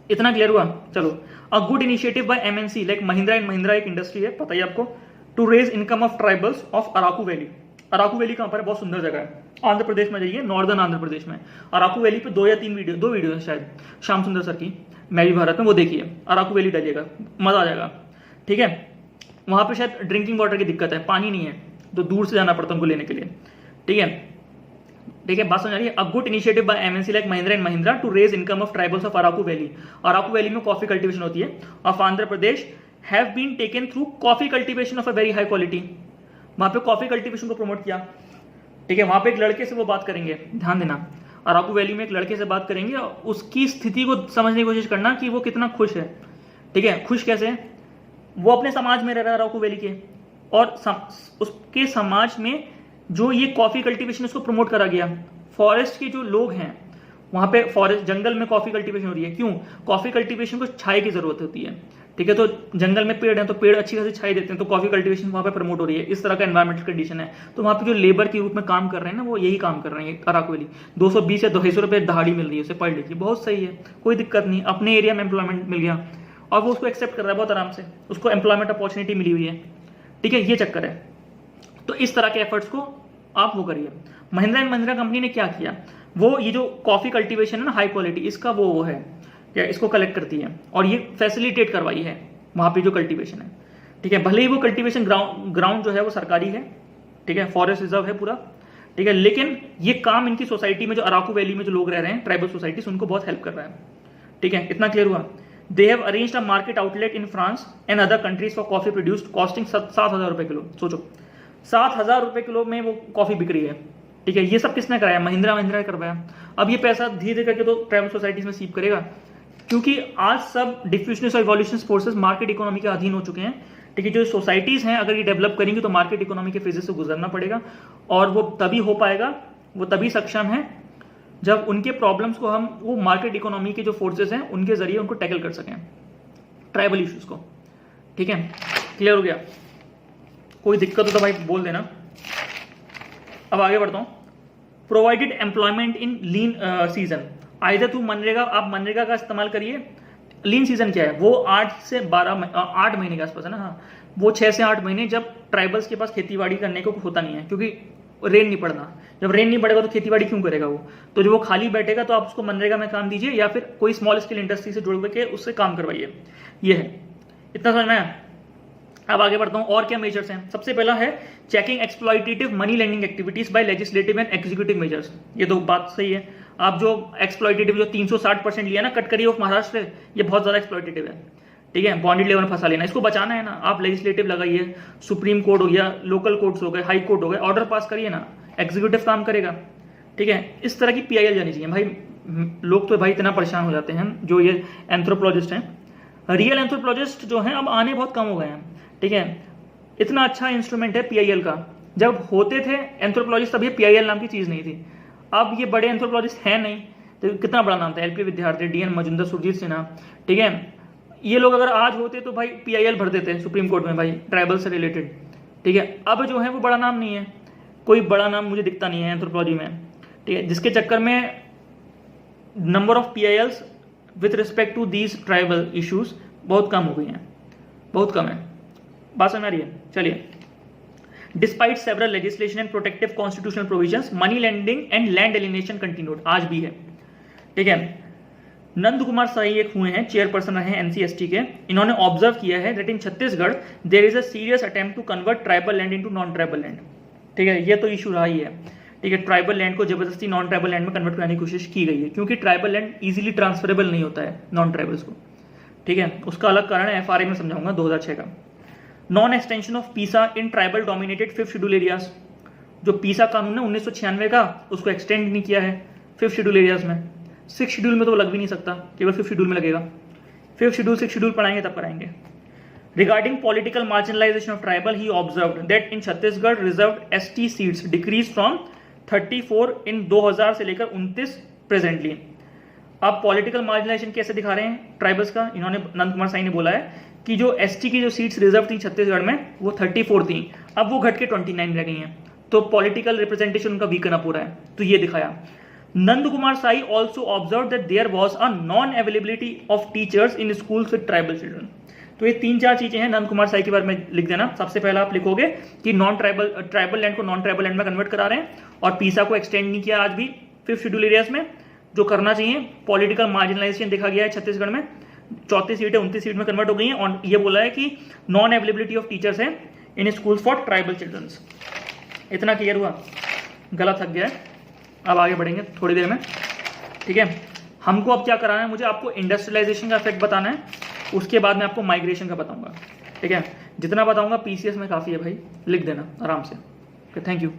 Speaker 1: इतना क्लियर हुआ? चलो। A good initiative by MNC like Mahindra and Mahindra एक इंडस्ट्री है, पता ही आपको, to raise income of tribals of Araku valley. Araku valley कहां पर है? बहुत सुंदर जगह है, आंध्र प्रदेश में जाइए, नॉर्दर्न आंध्र प्रदेश में। अराकू वैली पे 2 या 3 वीडियो, 2 वीडियो है शायद श्याम सुंदर सर की, मैं भी भारत में, वो देखिए। अराकू वैली डालिएगा, मजा आ जाएगा, ठीक है। वहां पे शायद ड्रिंकिंग वाटर की दिक्कत है, पानी नहीं है, तो दूर से जाना पड़ता है उनको लेने के लिए, ठीक है, ठीक है। बात समझ आ रही है? A good initiative by MNC like Mahindra and Mahindra to raise income of tribals of Araku valley. Araku valley में कॉफी कल्टीवेशन होती है, of Andhra Pradesh have been taken through coffee cultivation of a very high quality. वहां पे कॉफी कल्टीवेशन को promote किया, ठीक है। वहां पे एक लड़के से वो बात करेंगे, ध्यान देना, अराकू वैली में एक लड़के से बात करेंगे, उसकी स्थिति को समझने की कोशिश करना कि वो कितना खुश है, ठीक है। खुश कैसे है? वो अपने समाज में रह रहा है अराकू वैली के, और उसके समाज में जो ये कॉफी कल्टीवेशन उसको प्रमोट करा गया। फॉरेस्ट के जो लोग हैं वहां पे, फॉरेस्ट जंगल में कॉफी कल्टीवेशन हो रही है, क्यों? कॉफी कल्टीवेशन को छाए की जरूरत होती है, ठीक है। तो जंगल में पेड़ हैं तो पेड़ अच्छी खासी छाई देते हैं, तो कॉफी कल्टीवेशन वहां पे प्रमोट हो रही है। इस तरह का एनवायरमेंटल कंडीशन है, तो वहां पे जो लेबर के रूप में काम कर रहे हैं ना, वो यही काम कर रहे हैं। अराकू वैली 220 या 250 रुपए दहाड़ी मिल रही है उसे पर डे की, बहुत सही है, कोई दिक्कत नहीं, अपने एरिया में एम्प्लॉयमेंट मिल गया और वो उसको एक्सेप्ट कर रहा है बहुत आराम से, उसको एम्प्लॉयमेंट अपॉर्चुनिटी मिली हुई है, ठीक है। ये चक्कर है। तो इस तरह के एफर्ट्स को आप वो करिए। महिंद्रा एंड महिंद्रा कंपनी ने क्या किया, वो ये जो कॉफी कल्टीवेशन है ना हाई क्वालिटी, इसका वो है क्या, इसको कलेक्ट करती है और ये फैसिलिटेट करवाई है वहां पे जो कल्टीवेशन है, ठीक है। भले ही वो कल्टीवेशन ग्राउंड जो है वो सरकारी है, ठीक है, फॉरेस्ट रिजर्व है पूरा, ठीक है, लेकिन ये काम इनकी सोसाइटी में जो अराकू वैली में जो लोग रह रहे हैं ट्राइबल सोसाइटीज, उनको बहुत हेल्प कर रहा है, ठीक है। इतना क्लियर हुआ? They have arranged a market outlet in France and other countries for coffee produced costing 7,000 रुपए किलो। सोचो 7,000 रुपए किलो में वो कॉफी बिक रही है, ठीक है। ये सब किसने कराया? महिंद्रा ने करवाया। अब ये पैसा धीरे धीरे करके तो ट्राइबल सोसाइटीज में सीप करेगा, क्योंकि आज सब डिफ्यूजनिस्ट और इवोल्यूशनिस्ट फोर्सेस मार्केट इकोनॉमी के अधीन हो चुके हैं। ठीक है, जो सोसाइटीज हैं अगर ये डेवलप करेंगी तो मार्केट इकोनॉमी के फेजेस से गुजरना पड़ेगा, और वो तभी हो पाएगा, वो तभी सक्षम है जब उनके प्रॉब्लम्स को हम वो मार्केट इकोनॉमी के जो फोर्सेस हैं उनके जरिए उनको टैकल कर सकें, ट्राइबल इश्यूज को। ठीक है, क्लियर हो गया? कोई दिक्कत हो तो भाई बोल देना। अब आगे बढ़ता हूं। Provided employment in lean season, either तू मनरेगा, आप मनरेगा का इस्तेमाल करिए। लीन सीजन क्या है? वो 8 से 8 महीने के आसपास है ना। हाँ, वो 6 से 8 महीने जब ट्राइबल्स के पास खेतीबाड़ी करने को होता नहीं है, क्योंकि रेन नहीं पड़ना। जब रेन नहीं पड़ेगा तो खेतीबाड़ी क्यों करेगा वो? तो जब वो खाली बैठेगा तो आप उसको मनरेगा में काम दीजिए, या फिर कोई स्मॉल स्केल इंडस्ट्री से जुड़ के उससे काम करवाइए। ये है, इतना समझ में आया? अब आगे बढ़ता हूं, और क्या मेजर्स हैं। सबसे पहला है checking exploitative money lending activities by legislative and executive measures. ये तो बात सही है। आप जो एक्सप्लॉइटेटिव जो 360% लिया ना कटकरी ऑफ महाराष्ट्र, ये बहुत ज्यादा एक्सप्लॉइटेटिव है। ठीक है, बॉन्डेड लेवल फंसा लेना, इसको बचाना है ना। आप लेजिस्लेटिव लगाइए, सुप्रीम कोर्ट हो गया, लोकल कोर्ट्स हो गए, हाई कोर्ट हो गए, ऑर्डर पास करिए ना, एग्जीक्यूटिव काम करेगा। ठीक है, इस तरह की PIL जानी चाहिए भाई। लोग तो भाई इतना परेशान हो जाते हैं जो ये एंथ्रोपोलॉजिस्ट हैं, रियल एंथ्रोपोलॉजिस्ट जो हैं अब आने बहुत कम हो गए हैं। ठीक है, इतना अच्छा इंस्ट्रूमेंट है PIL का। जब होते थे एंथ्रोपोलॉजिस्ट तब ये PIL नाम की चीज नहीं थी। अब ये बड़े एंथ्रोपोलॉजिस्ट हैं नहीं, तो कितना बड़ा नाम था, LP विद्यार्थी, DN मजुमदार, सुरजीत सिन्हा। ठीक है, ये लोग अगर आज होते तो भाई PIL भर देते सुप्रीम कोर्ट में भाई, ट्राइबल से रिलेटेड। ठीक है, अब जो है वो बड़ा नाम नहीं है, कोई बड़ा नाम मुझे दिखता नहीं है एंथ्रोपोलॉजी में। ठीक है, जिसके चक्कर में number of PILs with respect to these tribal issues बहुत कम हो गई हैं, बहुत कम है। बात समझ आ रही है? चलिए, despite several legislation and protective constitutional provisions, money lending and land alienation continued, आज भी है। ठीक है, नंद कुमार साई एक हुए हैं, चेयरपर्सन रहे NCST के। इन्होंने ऑब्जर्व किया है that in Chhattisgarh there is a serious attempt to convert tribal land into non tribal land. ठीक है, ये तो इशू रहा ही है। ठीक है, ट्राइबल लैंड को जबरदस्ती नॉन ट्राइबल लैंड में कन्वर्ट करने की कोशिश की गई है, क्योंकि ट्राइबल लैंड इजीली ट्रांसफरेबल नहीं होता है नॉन ट्राइबल्स को। ठीक है, उसका अलग कारण है, FRA में समझाऊंगा 2006 का। Non extension of Pisa in tribal dominated 5th schedule areas, जो पीसा कानून है 1996 का, उसको एक्सटेंड नहीं किया है 5th शेड्यूल एरियाज में। 6th शेड्यूल में तो लग भी नहीं सकता, केवल 5th शेड्यूल में लगेगा। 5th शेड्यूल 6th शेड्यूल पढ़ाएंगे तब कराएंगे। Regarding political marginalisation of tribal, he observed that in Chhattisgarh reserved ST seats decrease from 34 इन 2000 से लेकर 29 प्रेजेंटली। आप पॉलिटिकल मार्जिनलाइजेशन कैसे दिखा रहे हैं ट्राइबल्स का? इन्होंने, नंद कुमार साई ने बोला है कि जो ST की जो सीट्स रिजर्व थी छत्तीसगढ़ में वो 34 थी, अब वो घट के 29 रह गई हैं। तो पॉलिटिकल रिप्रेजेंटेशन उनका वीक करना पूरा है, तो ये दिखाया। Nand Kumar Sai also observe that there was a non availability of teachers in schools with tribal children. तो ये 3-4 चीजें हैं नंद कुमार साई के बारे में लिख देना। सबसे पहला आप लिखोगे कि ट्राइबल लैंड को नॉन ट्राइबल लैंड में कन्वर्ट करा रहे हैं, और पीसा को एक्सटेंड नहीं किया आज भी 5th शेड्यूल एरियाज में, जो करना चाहिए। पॉलिटिकल मार्जिनलाइजेशन देखा गया है छत्तीसगढ़ में, 34 सीटें 29 सीट में कन्वर्ट हो गई हैं, और ये बोला है कि नॉन अवेलेबिलिटी ऑफ टीचर्स है in schools for tribal childrens. इतना क्लियर हुआ? गला थक गया है, अब आगे बढ़ेंगे थोड़ी देर में। ठीक है, हमको अब क्या कराना है, मुझे आपको इंडस्ट्रियलाइजेशन का इफेक्ट बताना है, उसके बाद मैं आपको माइग्रेशन का बताऊंगा। ठीक है, जितना बताऊंगा PCS में काफ़ी है भाई, लिख देना आराम से। Thank you.